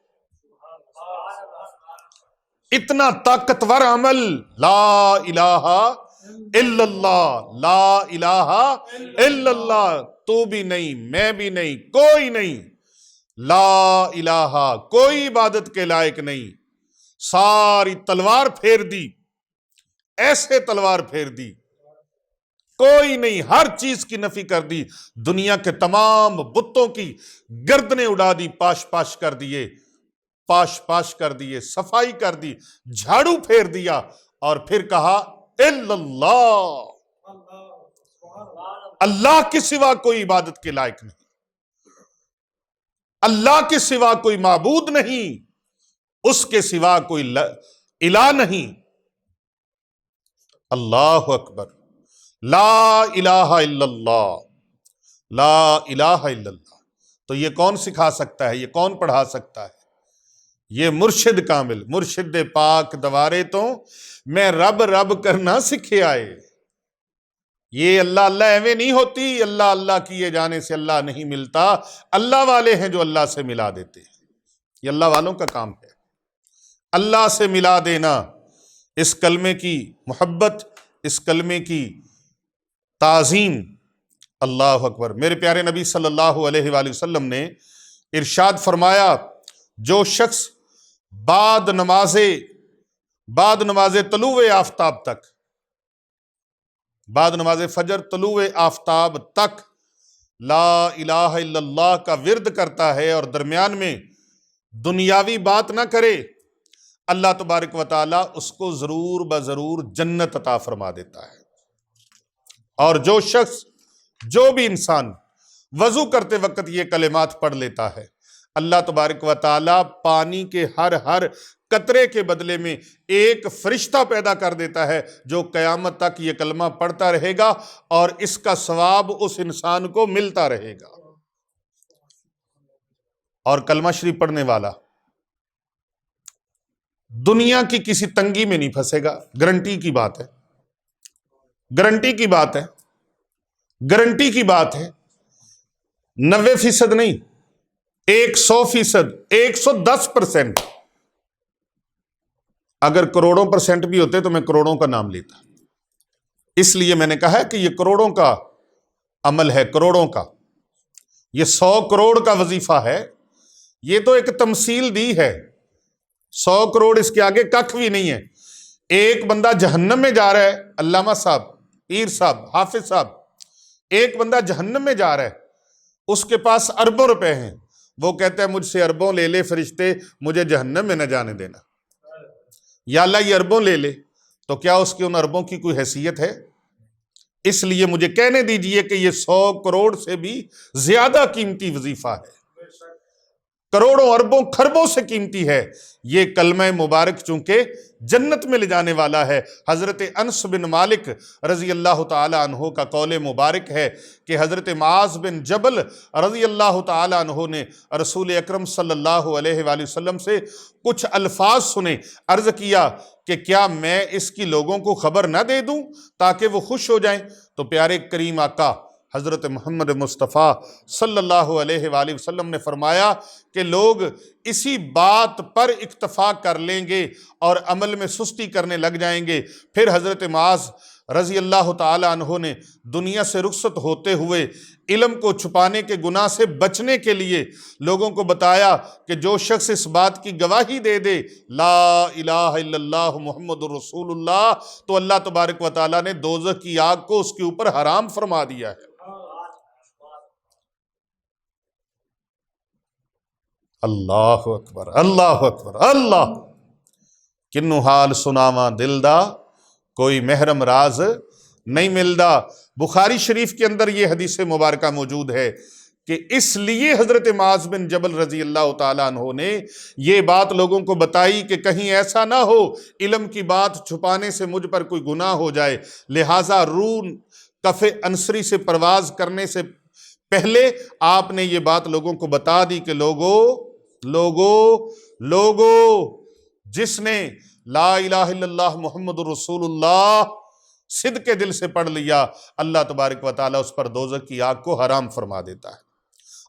اتنا طاقتور عمل لا الہ الا اللہ، لا الہ الا اللہ، تو بھی نہیں میں بھی نہیں کوئی نہیں، لا الہ کوئی عبادت کے لائق نہیں، ساری تلوار پھیر دی، ایسے تلوار پھیر دی، کوئی نہیں، ہر چیز کی نفی کر دی، دنیا کے تمام بتوں کی گردنیں اڑا دی، پاش پاش کر دیے، پاش پاش کر دیے، صفائی کر دی، جھاڑو پھیر دیا، اور پھر کہا الا اللہ، اللہ کے سوا کوئی عبادت کے لائق نہیں، اللہ کے سوا کوئی معبود نہیں، اس کے سوا کوئی الہ نہیں۔ اللہ اکبر، لا الہ الا اللہ، لا الہ الا اللہ۔ تو یہ کون سکھا سکتا ہے؟ یہ کون پڑھا سکتا ہے؟ یہ مرشد کامل، مرشد پاک دوارے تو میں رب رب کرنا سکھے آئے۔ یہ اللہ اللہ ایویں نہیں ہوتی، اللہ اللہ کیے جانے سے اللہ نہیں ملتا، اللہ والے ہیں جو اللہ سے ملا دیتے ہیں، یہ اللہ والوں کا کام ہے، اللہ سے ملا دینا، اس کلمے کی محبت، اس کلمے کی تعظیم۔ اللہ اکبر۔ میرے پیارے نبی صلی اللہ علیہ وآلہ وسلم نے ارشاد فرمایا، جو شخص بعد نماز طلوع آفتاب تک، بعد نماز فجر طلوع آفتاب تک لا الہ الا اللہ کا ورد کرتا ہے اور درمیان میں دنیاوی بات نہ کرے، اللہ تبارک و تعالی اس کو ضرور بضرور جنت عطا فرما دیتا ہے۔ اور جو شخص، جو بھی انسان وضو کرتے وقت یہ کلمات پڑھ لیتا ہے، اللہ تبارک و تعالی پانی کے ہر قطرے کے بدلے میں ایک فرشتہ پیدا کر دیتا ہے جو قیامت تک یہ کلمہ پڑھتا رہے گا، اور اس کا ثواب اس انسان کو ملتا رہے گا۔ اور کلمہ شریف پڑھنے والا دنیا کی کسی تنگی میں نہیں پھنسے گا، گارنٹی کی بات ہے، گارنٹی کی بات ہے، گارنٹی کی بات ہے، 90% نہیں، 100%، 110%۔ اگر کروڑوں % بھی ہوتے تو میں کروڑوں کا نام لیتا، اس لیے میں نے کہا ہے کہ یہ کروڑوں کا عمل ہے، کروڑوں کا، یہ 100 کروڑ کا وظیفہ ہے، یہ تو ایک تمثیل دی ہے، 100 کروڑ اس کے آگے ککھ بھی نہیں ہے۔ ایک بندہ جہنم میں جا رہا ہے، علامہ صاحب، پیر صاحب، حافظ صاحب، ایک بندہ جہنم میں جا رہا ہے، اس کے پاس اربوں روپے ہیں، وہ کہتا ہے مجھ سے اربوں لے لے فرشتے، مجھے جہنم میں نہ جانے دینا، یا اللہ یہ اربوں لے لے، تو کیا اس کی ان اربوں کی کوئی حیثیت ہے؟ اس لیے مجھے کہنے دیجئے کہ یہ 100 کروڑ سے بھی زیادہ قیمتی وظیفہ ہے، کروڑوں اربوں خربوں سے قیمتی ہے۔ یہ کلمہ مبارک چونکہ جنت میں لے جانے والا ہے۔ حضرت انس بن مالک رضی اللہ تعالی عنہ کا قول مبارک ہے کہ حضرت معاذ بن جبل رضی اللہ تعالی عنہ نے رسول اکرم صلی اللہ علیہ وآلہ وسلم سے کچھ الفاظ سنے، عرض کیا کہ کیا میں اس کی لوگوں کو خبر نہ دے دوں تاکہ وہ خوش ہو جائیں؟ تو پیارے کریم آقا حضرت محمد مصطفیٰ صلی اللہ علیہ وآلہ وسلم نے فرمایا کہ لوگ اسی بات پر اکتفا کر لیں گے اور عمل میں سستی کرنے لگ جائیں گے۔ پھر حضرت معاذ رضی اللہ تعالی عنہ نے دنیا سے رخصت ہوتے ہوئے علم کو چھپانے کے گناہ سے بچنے کے لیے لوگوں کو بتایا کہ جو شخص اس بات کی گواہی دے دے لا الہ الا اللہ محمد رسول اللہ، تو اللہ تبارک و تعالیٰ نے دوزخ کی آگ کو اس کے اوپر حرام فرما دیا ہے۔ اللہ اکبر، اللہ اکبر، اللہ کنو حال سناواں دل دا، کوئی محرم راز نہیں ملدا۔ بخاری شریف کے اندر یہ حدیث مبارکہ موجود ہے کہ اس لیے حضرت معاذ بن جبل رضی اللہ تعالیٰ عنہ نے یہ بات لوگوں کو بتائی کہ کہیں ایسا نہ ہو علم کی بات چھپانے سے مجھ پر کوئی گناہ ہو جائے، لہٰذا روح کف انصری سے پرواز کرنے سے پہلے آپ نے یہ بات لوگوں کو بتا دی کہ لوگوں لوگو جس نے لا الہ الا اللہ محمد الرسول اللہ صدق کے دل سے پڑھ لیا، اللہ تبارک و تعالیٰ اس پر دوزخ کی آگ کو حرام فرما دیتا ہے۔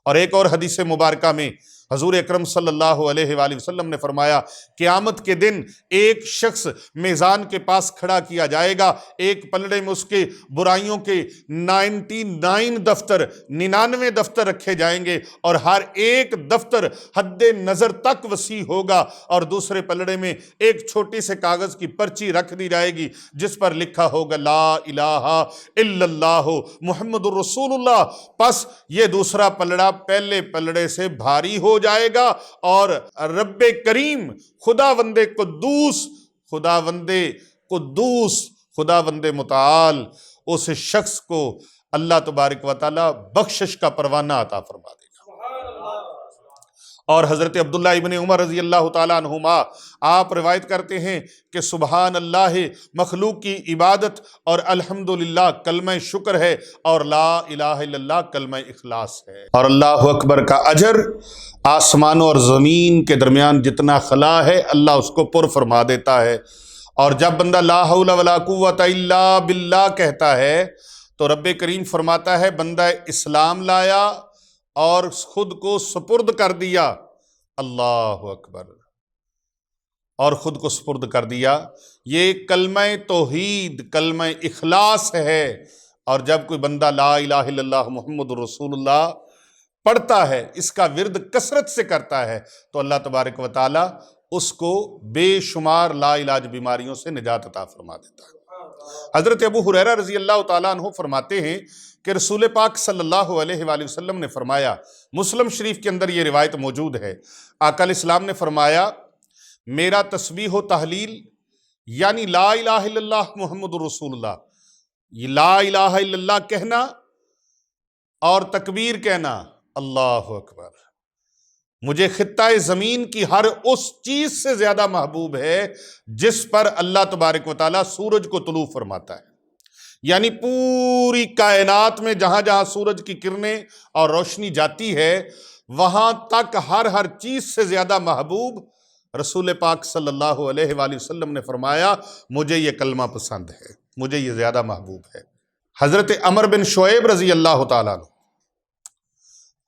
اور ایک اور حدیث مبارکہ میں حضور اکرم صلی اللہ علیہ وآلہ وسلم نے فرمایا، قیامت کے دن ایک شخص میزان کے پاس کھڑا کیا جائے گا، ایک پلڑے میں اس کے برائیوں کے 99 دفتر رکھے جائیں گے، اور ہر ایک دفتر حد نظر تک وسیع ہوگا، اور دوسرے پلڑے میں ایک چھوٹی سے کاغذ کی پرچی رکھ دی جائے گی جس پر لکھا ہوگا لا الہ الا اللہ محمد الرسول اللہ۔ پس یہ دوسرا پلڑا پہلے پلڑے سے بھاری ہو جائے گا، اور رب کریم خداوند متعال اس شخص کو اللہ تبارک و تعالی بخشش کا پروانہ عطا فرما دے گا۔ اور حضرت عبداللہ ابن عمر رضی اللہ تعالیٰ عنہما آپ روایت کرتے ہیں کہ سبحان اللہ مخلوق کی عبادت، اور الحمدللہ کلمہ شکر ہے، اور لا الہ الا اللہ کلمہ اخلاص ہے۔ اور اللہ اکبر کا اجر آسمانوں اور زمین کے درمیان جتنا خلا ہے اللہ اس کو پر فرما دیتا ہے۔ اور جب بندہ لا حول ولا قوت الا باللہ کہتا ہے تو رب کریم فرماتا ہے بندہ اسلام لایا اور خود کو سپرد کر دیا، اللہ اکبر، اور خود کو سپرد کر دیا، یہ کلمہ توحید کلمہ اخلاص ہے۔ اور جب کوئی بندہ لا الہ الا اللہ محمد رسول اللہ پڑھتا ہے، اس کا ورد کثرت سے کرتا ہے، تو اللہ تبارک و تعالی اس کو بے شمار لا علاج بیماریوں سے نجات عطا فرما دیتا ہے۔ حضرت ابو ہریرہ رضی اللہ تعالیٰ عنہ فرماتے ہیں کہ رسول پاک صلی اللہ علیہ وآلہ وسلم نے فرمایا، مسلم شریف کے اندر یہ روایت موجود ہے، آقا علیہ السلام نے فرمایا میرا تسبیح و تحلیل یعنی لا الہ الا اللہ محمد رسول اللہ، یہ لا الہ الا اللہ کہنا اور تکبیر کہنا، اللہ اکبر، مجھے خطہ زمین کی ہر اس چیز سے زیادہ محبوب ہے جس پر اللہ تبارک و تعالیٰ سورج کو طلوع فرماتا ہے۔ یعنی پوری کائنات میں جہاں جہاں سورج کی کرنیں اور روشنی جاتی ہے وہاں تک ہر چیز سے زیادہ محبوب رسول پاک صلی اللہ علیہ وآلہ وسلم نے فرمایا مجھے یہ کلمہ پسند ہے، مجھے یہ زیادہ محبوب ہے۔ حضرت عمر بن شعیب رضی اللہ تعالیٰ عنہ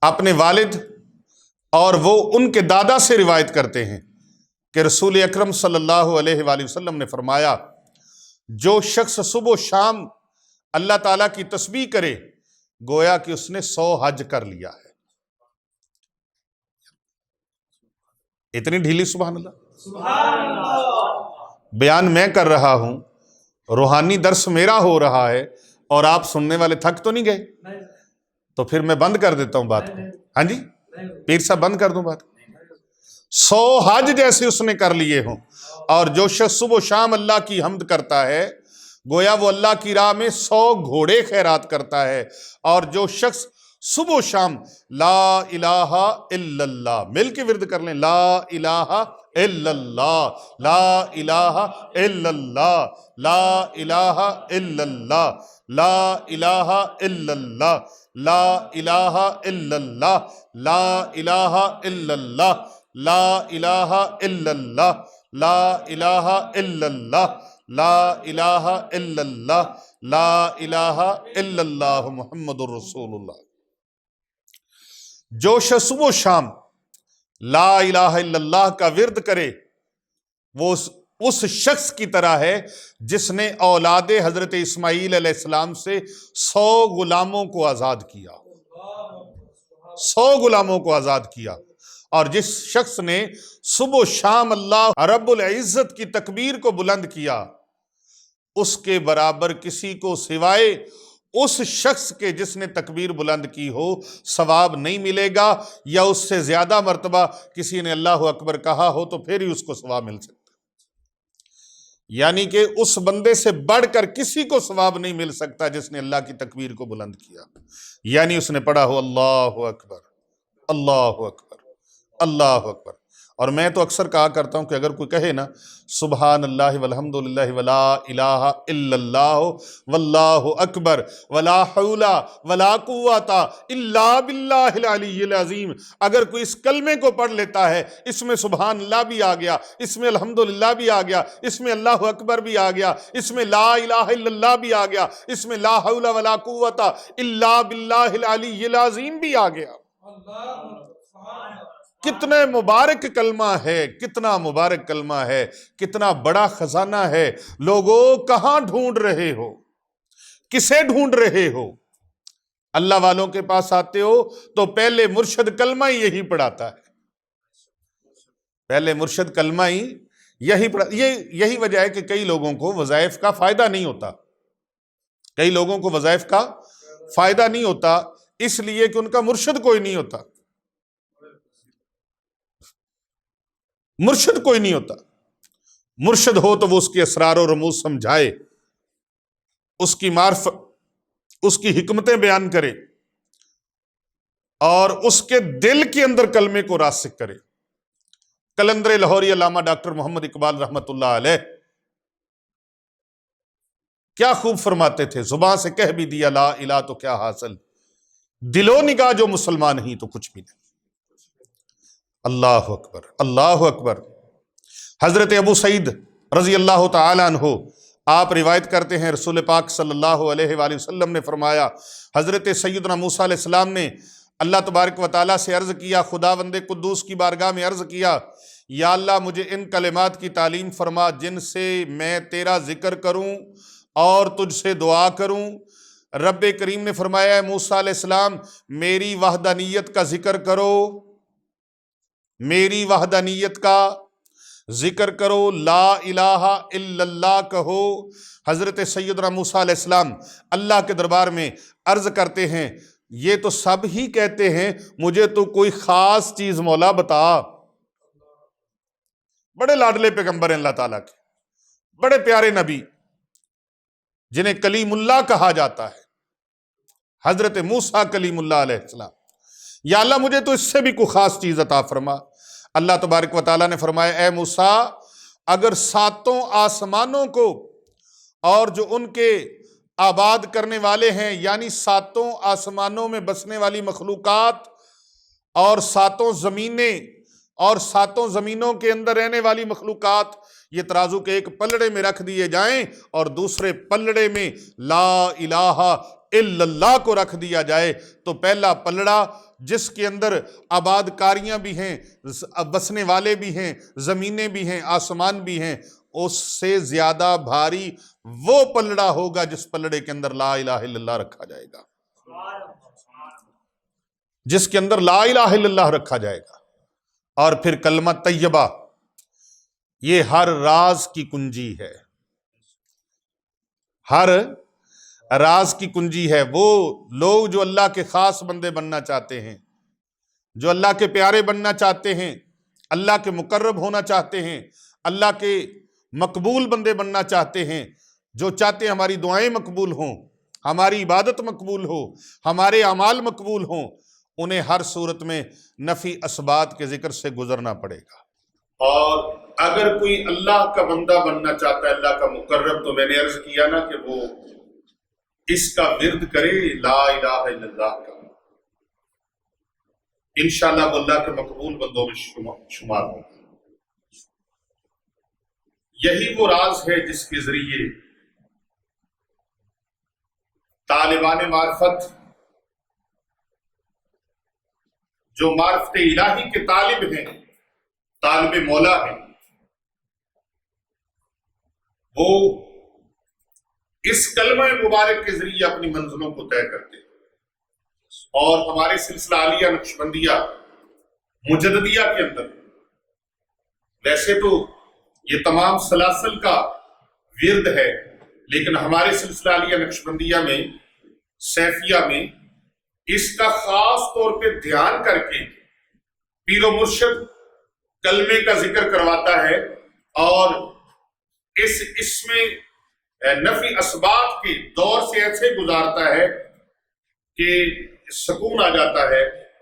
اپنے والد اور وہ ان کے دادا سے روایت کرتے ہیں کہ رسول اکرم صلی اللہ علیہ وآلہ وسلم نے فرمایا جو شخص صبح و شام اللہ تعالیٰ کی تسبیح کرے گویا کہ اس نے 100 حج کر لیا ہے۔ اتنی ڈھیلی سبحان اللہ بیان میں کر رہا ہوں، روحانی درس میرا ہو رہا ہے اور آپ سننے والے تھک تو نہیں گئے؟ تو پھر میں بند کر دیتا ہوں بات کو۔ ہاں جی پیر صاحب بند کر دوں بات؟ 100 حج جیسے اس نے کر لیے ہوں، اور جو شخص صبح و شام اللہ کی حمد کرتا ہے گویا وہ اللہ کی راہ میں 100 گھوڑے خیرات کرتا ہے۔ اور جو شخص صبح و شام لا الہ الا اللہ مل کے ورد کر لیں، لا الہ الا اللہ، لا الہ الا اللہ، لا الہ الا اللہ، لا الہ الا اللہ، لا الہ الا اللہ، لا الہ الا اللہ، لا الہ الا اللہ، لا الہ الا اللہ، لا الہ الا اللہ، لا الہ الا اللہ محمد الرسول اللہ۔ جو شخص صبح و شام لا الہ الا اللہ کا ورد کرے وہ اس شخص کی طرح ہے جس نے اولاد حضرت اسماعیل علیہ السلام سے 100 غلاموں کو آزاد کیا، 100 غلاموں کو آزاد کیا۔ اور جس شخص نے صبح و شام اللہ رب العزت کی تکبیر کو بلند کیا اس کے برابر کسی کو سوائے اس شخص کے جس نے تکبیر بلند کی ہو ثواب نہیں ملے گا، یا اس سے زیادہ مرتبہ کسی نے اللہ اکبر کہا ہو تو پھر ہی اس کو ثواب مل سکتا۔ یعنی کہ اس بندے سے بڑھ کر کسی کو ثواب نہیں مل سکتا جس نے اللہ کی تکبیر کو بلند کیا، یعنی اس نے پڑھا ہو اللہ اکبر، اللہ اکبر، اللہ اکبر۔ اور میں تو اکثر کہا کرتا ہوں کہ اگر کوئی کہے نا سبحان اللہ والحمد للہ ولا الہ الا اللہ واللہ اکبر ولا حول ولا قوت الا باللہ العلی العظیم، اگر کوئی اس کلمے کو پڑھ لیتا ہے، اس میں سبحان اللہ بھی آ گیا، اس میں الحمد للہ بھی آ گیا، اس میں اللہ اکبر بھی آ گیا، اس میں لا الہ الا اللہ بھی آ گیا، اس میں لا حول ولا قوت الا باللہ العلی العظیم بھی آ گیا۔ کتنے مبارک کلمہ ہے، کتنا مبارک کلمہ ہے، کتنا بڑا خزانہ ہے۔ لوگوں کہاں ڈھونڈ رہے ہو، کسے ڈھونڈ رہے ہو؟ اللہ والوں کے پاس آتے ہو تو پہلے مرشد کلمہ ہی یہی پڑھاتا ہے، پہلے مرشد کلمہ ہی یہی یہی وجہ ہے کہ کئی لوگوں کو وظائف کا فائدہ نہیں ہوتا، کئی لوگوں کو وظائف کا فائدہ نہیں ہوتا، اس لیے کہ ان کا مرشد کوئی نہیں ہوتا، مرشد کوئی نہیں ہوتا۔ مرشد ہو تو وہ اس کے اسرار و رموز سمجھائے، اس کی معرفت، اس کی حکمتیں بیان کرے، اور اس کے دل کے اندر کلمے کو راسخ کرے۔ قلندر لاہوری علامہ ڈاکٹر محمد اقبال رحمت اللہ علیہ کیا خوب فرماتے تھے، زبان سے کہہ بھی دیا لا الہ تو کیا حاصل، دل و نگاہ جو مسلمان نہیں تو کچھ بھی نہیں۔ اللہ اکبر، اللہ اکبر۔ حضرت ابو سعید رضی اللہ تعالی عنہ آپ روایت کرتے ہیں، رسول پاک صلی اللہ علیہ وآلہ وسلم نے فرمایا، حضرت سیدنا موسیٰ علیہ السلام نے اللہ تبارک و تعالیٰ سے عرض کیا، خداوند قدوس کی بارگاہ میں عرض کیا، یا اللہ مجھے ان کلمات کی تعلیم فرما جن سے میں تیرا ذکر کروں اور تجھ سے دعا کروں۔ رب کریم نے فرمایا، اے موسیٰ علیہ السلام میری وحدانیت کا ذکر کرو، میری وحدانیت کا ذکر کرو، لا الہ الا اللہ کہو۔ حضرت سیدنا موسیٰ علیہ السلام اللہ کے دربار میں عرض کرتے ہیں، یہ تو سب ہی کہتے ہیں، مجھے تو کوئی خاص چیز مولا بتا۔ بڑے لاڈلے پیغمبر ہیں اللہ تعالیٰ کے، بڑے پیارے نبی جنہیں کلیم اللہ کہا جاتا ہے، حضرت موسیٰ کلیم اللہ علیہ السلام، یا اللہ مجھے تو اس سے بھی کوئی خاص چیز عطا فرما۔ اللہ تبارک و تعالیٰ نے فرمایا، اے موسیٰ اگر ساتوں آسمانوں کو اور جو ان کے آباد کرنے والے ہیں، یعنی ساتوں آسمانوں میں بسنے والی مخلوقات اور ساتوں زمینیں اور ساتوں زمینوں کے اندر رہنے والی مخلوقات، یہ ترازو کے ایک پلڑے میں رکھ دیے جائیں اور دوسرے پلڑے میں لا الہ الا اللہ کو رکھ دیا جائے، تو پہلا پلڑا جس کے اندر آباد کاریاں بھی ہیں، بسنے والے بھی ہیں، زمینیں بھی ہیں، آسمان بھی ہیں، اس سے زیادہ بھاری وہ پلڑا ہوگا جس پلڑے کے اندر لا الہ الا اللہ رکھا جائے گا، جس کے اندر لا الہ الا اللہ رکھا جائے گا۔ اور پھر کلمہ طیبہ، یہ ہر راز کی کنجی ہے، ہر راز کی کنجی ہے۔ وہ لوگ جو اللہ کے خاص بندے بننا چاہتے ہیں، جو اللہ کے پیارے بننا چاہتے ہیں، اللہ کے مقرب ہونا چاہتے ہیں، اللہ کے مقبول بندے بننا چاہتے ہیں، جو چاہتے ہیں ہماری دعائیں مقبول ہوں، ہماری عبادت مقبول ہو، ہمارے اعمال مقبول ہوں، انہیں ہر صورت میں نفی اسبات کے ذکر سے گزرنا پڑے گا۔ اور اگر کوئی اللہ کا بندہ بننا چاہتا ہے، اللہ کا مقرب، تو میں نے عرض کیا نا کہ وہ اس کا ورد کرے لا الہ الا اللہ کا، انشاءاللہ وہ اللہ کے مقبول بندوں میں شمار ہوگا۔ یہی وہ راز ہے جس کے ذریعے طالبان معرفت، جو معرفت الہی کے طالب ہیں، طالب مولا ہیں، وہ اس کلمہ مبارک کے ذریعے اپنی منزلوں کو طے کرتے ہیں۔ اور ہمارے سلسلہ عالیہ نقشبندیہ مجددیہ کے اندر ویسے تو یہ تمام سلاسل کا ورد ہے، لیکن ہمارے سلسلہ عالیہ نقشبندیہ میں، سیفیہ میں، اس کا خاص طور پہ دھیان کر کے پیر و مرشد کلمے کا ذکر کرواتا ہے، اور اس میں نفی اسبات کے دور سے ایسے گزارتا ہے کہ سکون آ جاتا ہے،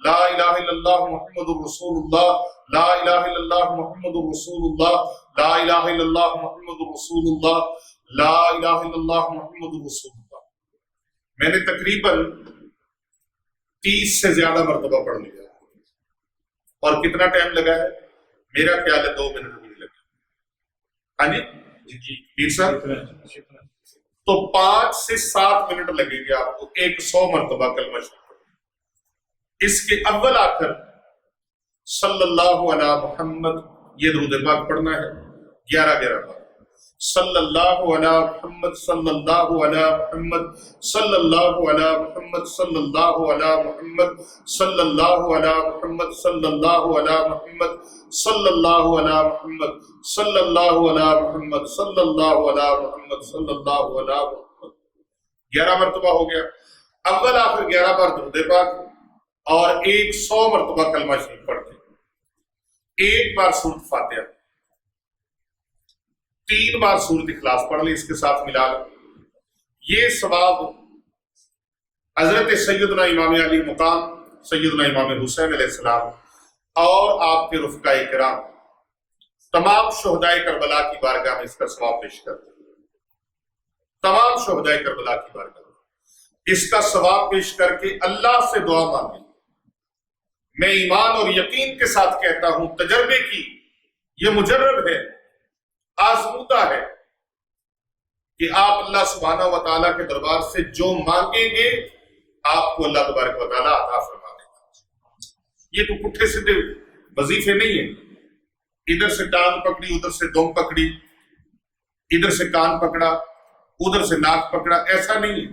لا الہ الا اللہ محمد رسول اللہ، لا الہ الا اللہ محمد رسول اللہ، لا الہ الا اللہ محمد رسول اللہ، لا الہ الا اللہ محمد رسول اللہ۔ میں نے تقریباً 30 سے زیادہ مرتبہ پڑھ لیا، اور کتنا ٹائم لگا ہے؟ میرا خیال ہے 2 منٹ بھی نہیں لگے۔ ہاں جی پیر صاحب، تو 5 سے 7 منٹ لگیں گے آپ کو 100 مرتبہ کلمہ شریف پڑھنے۔ اس کے اول آخر صلی اللہ علی محمد یہ درود پاک پڑھنا ہے 11 بار۔ صلی اللہ علی محمد، صلی اللہ علی محمد، صلی اللہ علی محمد، صلی اللہ علی محمد، صلی اللہ علی محمد، صلی اللہ علی محمد، صلی اللہ علی محمد، صلی اللہ علی محمد، صلی اللہ علی محمد، صلی اللہ علی محمد۔ 11 مرتبہ ہو گیا۔ اول آخر 11 بار درود پاک اور 100 مرتبہ کلمہ شریف پڑھ کے 1 بار سورۃ فاتحہ، 3 بار سورۃ اخلاص پڑھ لیں اس کے ساتھ ملا لیں۔ یہ ثواب حضرت سیدنا امام علی مقام سیدنا امام حسین علیہ السلام اور آپ کے رفقائے کرام تمام شہدائے کربلا کی بارگاہ میں اس کا ثواب پیش کرتے ہیں۔ تمام شہدائے کربلا کی بارگاہ میں اس کا ثواب پیش کر کے اللہ سے دعا مانگیں۔ میں ایمان اور یقین کے ساتھ کہتا ہوں، تجربے کی یہ مجرب ہے، آزمودہ ہے، کہ آپ اللہ سبحانہ و تعالیٰ کے دربار سے جو مانگیں گے آپ کو اللہ تبارک و تعالیٰ عطا فرما دے گا۔ یہ تو پٹھے سیدھے وظیفے نہیں ہیں، ادھر سے ٹانگ پکڑی ادھر سے دم پکڑی، ادھر سے کان پکڑا ادھر سے ناک پکڑا، ایسا نہیں ہے۔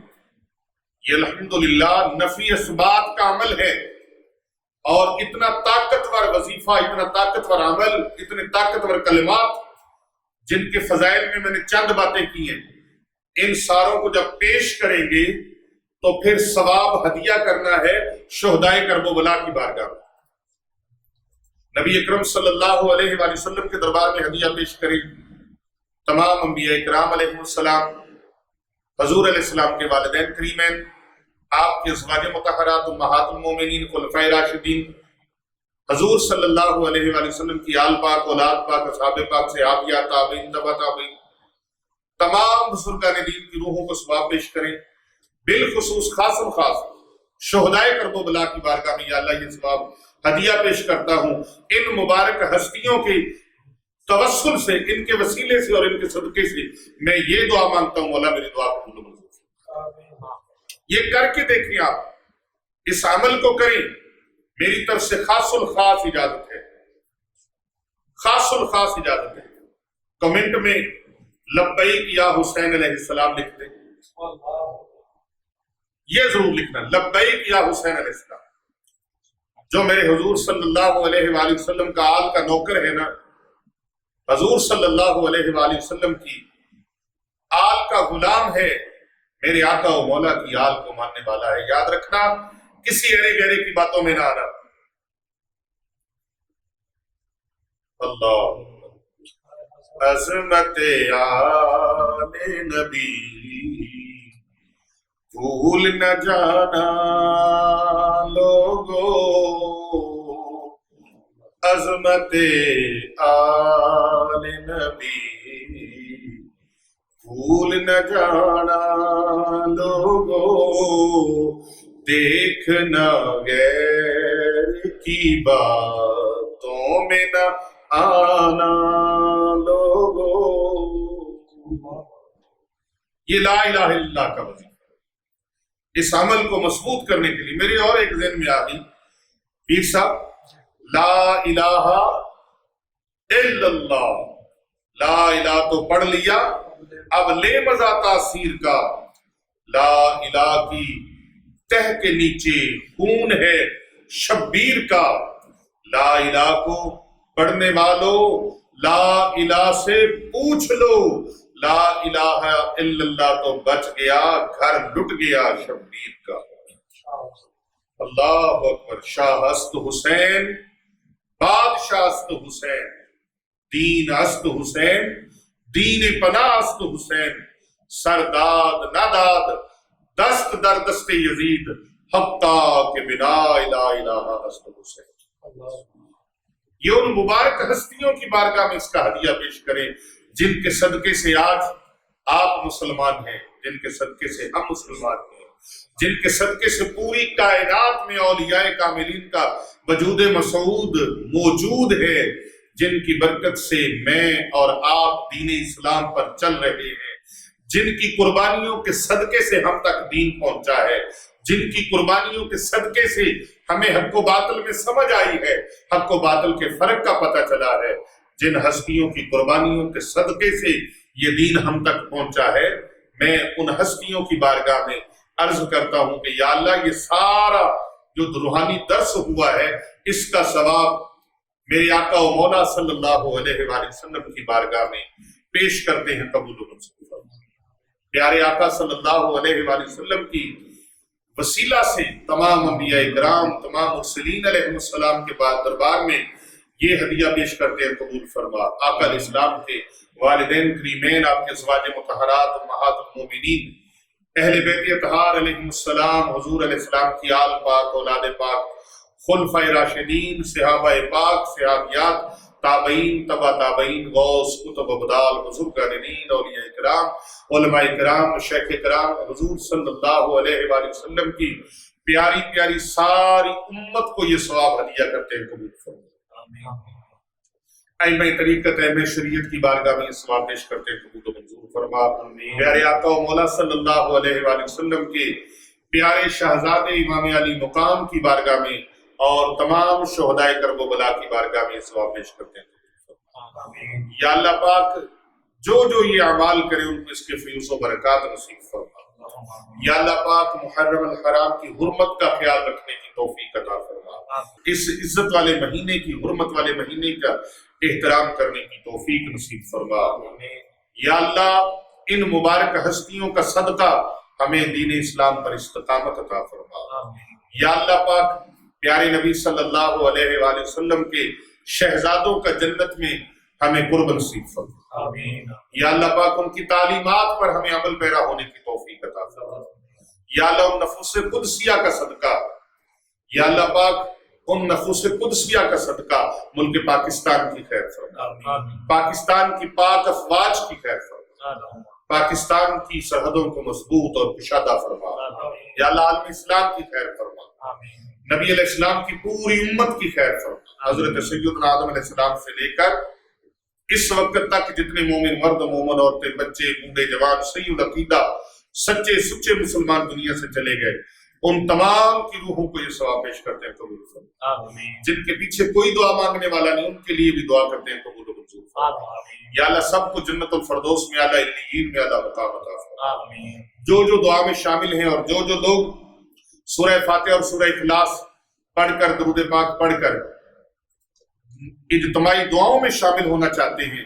یہ الحمدللہ نفی اثبات کا عمل ہے، اور اتنا طاقتور وظیفہ، اتنا طاقتور عمل، اتنے طاقتور کلمات جن کے فضائل میں میں نے چند باتیں کی ہیں، ان ساروں کو جب پیش کریں گے تو پھر ثواب ہدیہ کرنا ہے شہدائے کرب و بلا کی بارگاہ میں۔ نبی اکرم صلی اللہ علیہ وآلہ وسلم کے دربار میں ہدیہ پیش کریں تمام انبیاء کرام علیہ السلام، حضور علیہ السلام کے والدین کریمین، آپ کے ازواج مطہرات امہات المومنین خلفائے راشدین، حضور صلی اللہ علیہ وآلہ وسلم کی آل پاک، اولاد پاک، اصحاب پاک، صحابہ، تابعین، تبع تابعین، تمام بزرگان دین کی روحوں کو ثواب پیش کریں۔ بالخصوص خاصم خاص شہدائے کرب و بلا کی بارگاہ میں یا اللہ یہ ثواب ہدیہ پیش کرتا ہوں، ان مبارک ہستیوں کے توسل سے، ان کے وسیلے سے اور ان کے صدقے سے میں یہ دعا مانگتا ہوں، مولا میری دعا قبول و منظور فرما۔ یہ کر کے دیکھیں، آپ اس عمل کو کریں، میری طرف سے خاص الخاص اجازت ہے، خاص الخاص اجازت ہے۔ کمنٹ میں لبیک یا حسین علیہ السلام لکھ دیں، یہ ضرور لکھنا لبیک یا حسین علیہ السلام۔ جو میرے حضور صلی اللہ علیہ وآلہ وسلم کا آل کا نوکر ہے نا، حضور صلی اللہ علیہ وآلہ وسلم کی آل کا غلام ہے، میرے آقا و مولا کی آل کو ماننے والا ہے۔ یاد رکھنا، کسی ایرے گہرے کی باتوں میں نہ آنا۔ اللہ عظمت آل نبی بھول نہ جانا لوگو، عظمت آل نبی بھول نہ جانا لوگو، دیکھنا غیر کی باتوں میں نہ آنا لوگو۔ یہ لا الہ الا اللہ کا وظیفہ، اس عمل کو مضبوط کرنے کے لیے میری اور ایک ذہن میں آ گئی، پیر صاحب لا الہ الا اللہ، لا الہ تو پڑھ لیا، اب لے مزہ تاثیر کا، لا الہ کی تہ کے نیچے خون ہے شبیر کا، لا الہ کو پڑھنے والو لا الہ سے پوچھ لو، لا الہ الا اللہ تو بچ گیا، گھر لٹ گیا شبیر کا۔ اللہ اکبر۔ شاہ است حسین، بادشاہ است حسین، دین است حسین، دین پناہ است حسین، سرداد نداد دست در دست یزید، حتیٰ کہ بنا الہ الہ حسن حسین۔ یہ ان مبارک ہستیوں کی بارگاہ میں اس کا ہدیہ پیش کریں جن کے صدقے سے آج آپ مسلمان ہیں، جن کے صدقے سے ہم مسلمان ہیں، جن کے صدقے سے پوری کائنات میں اولیاء کاملین کا وجود مسعود موجود ہے، جن کی برکت سے میں اور آپ دین اسلام پر چل رہے ہیں، جن کی قربانیوں کے صدقے سے ہم تک دین پہنچا ہے، جن کی قربانیوں کے صدقے سے ہمیں حق و باطل میں سمجھ آئی ہے، حق و باطل کے فرق کا پتہ چلا ہے، جن ہستیوں کی قربانیوں کے صدقے سے یہ دین ہم تک پہنچا ہے، میں ان ہستیوں کی بارگاہ میں عرض کرتا ہوں کہ یا اللہ یہ سارا جو روحانی درس ہوا ہے اس کا ثواب میرے آقا و مولا صلی اللہ علیہ وآلہ وسلم کی بارگاہ میں پیش کرتے ہیں، قبول و منظور فرما۔ پیارے آقا صلی اللہ علیہ وآلہ وسلم کی وسیلہ سے تمام انبیاء کرام، تمام مرسلین علیہ السلام کے بعد دربار میں یہ ہدیہ پیش کرتے ہیں، قبول فرما۔ آقا علیہ السلام کے والدین کریمین، آپ کے ازواج مطہرات امہات المومنین، اہل بیت اطہار علیہ السلام، حضور علیہ السلام کی آل پاک، اولاد پاک، خلفائے راشدین، صحابہ پاک، صحابیات، تابعین، تبع تابعین، غوث، کتب ابدال، بزرگان اولیاء کرام، علماء کرام، شیخ کرام، حضور صلی اللہ علیہ وآلہ وسلم کی پیاری پیاری ساری امت کو یہ ثواب ہدیہ کرتے ہیں، قبول فرما۔ ائمہ طریقت، ائمہ شریعت کی بارگاہ میں یہ ثواب پیش کرتے ہیں، قبول و منظور فرما۔ پیارے آقا و مولا صلی اللہ علیہ وآلہ وسلم کے پیارے شہزادے امام علی مقام کی بارگاہ میں اور تمام شہدائے کرب و بلا کی بارگاہ میں یہ ثواب پیش کرتے ہیں۔ یا اللہ پاک جو جو یہ اعمال کرے ان کو اس کے فیوز و برکات نصیب فرما۔ یا اللہ پاک محرم الحرام کی حرمت کا خیال رکھنے کی توفیق عطا فرما، اس عزت والے مہینے کی، حرمت والے مہینے کا احترام کرنے کی توفیق نصیب فرما۔ یا اللہ ان مبارک ہستیوں کا صدقہ ہمیں دین اسلام پر استقامت عطا فرما۔ یا اللہ پاک پیارے نبی صلی اللہ علیہ وآلہ وسلم کے شہزادوں کا جنت میں ہمیں قرب نصیب فرما۔ یا اللہ پاک ان کی تعلیمات پر ہمیں عمل پیرا ہونے کی توفیق عطا فرما۔ یا اللہ ان نفوس قدسیہ کا صدقہ، یا اللہ پاک ان نفوس قدسیہ کا صدقہ ملک پاکستان کی خیر فرما، پاکستان کی پاک افواج کی خیر فرما، پاکستان کی سرحدوں کو مضبوط اور کشادہ فرما۔ یا اللہ عالم اسلام کی خیر فرما، نبی علیہ السلام کی پوری امت کی خیر فرما۔ حضرت سیدنا آدم علیہ السلام سے لے کر اس وقت تک جتنے مومن مرد، مومن عورتیں، بچے، بوڑھے، جوان، صحیح العقیدہ سچے سچے مسلمان دنیا سے چلے گئے، ان تمام کی روحوں کو یہ ثواب پیش کرتے ہیں، قبول فرما۔ جن کے پیچھے کوئی دعا مانگنے والا نہیں ان کے لیے بھی دعا کرتے ہیں، قبول و منظور فرما۔ یا اللہ سب کو جنت الفردوس میں اعلیٰ علیین میں اعلیٰ مقام عطا فرما۔ جو جو دعا میں شامل ہیں اور جو جو لوگ سورہ فاتحہ اور سورہ اخلاص پڑھ کر، درود پاک پڑھ کر اجتماعی دعاؤں میں شامل ہونا چاہتے ہیں،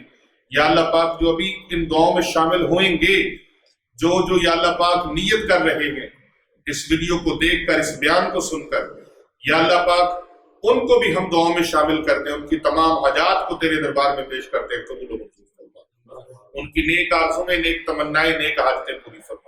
یا اللہ پاک جو ابھی ان دعاؤں میں شامل ہوئیں گے، جو یا اللہ پاک نیت کر رہے ہیں اس ویڈیو کو دیکھ کر، اس بیان کو سن کر، یا اللہ پاک ان کو بھی ہم دعاؤں میں شامل کرتے ہیں، ان کی تمام حاجات کو تیرے دربار میں پیش کرتے ہیں، قبول و منظور فرما۔ ان کی نیک آرزویں، نیک تمنائیں، نیک حاجتیں پوری فرما۔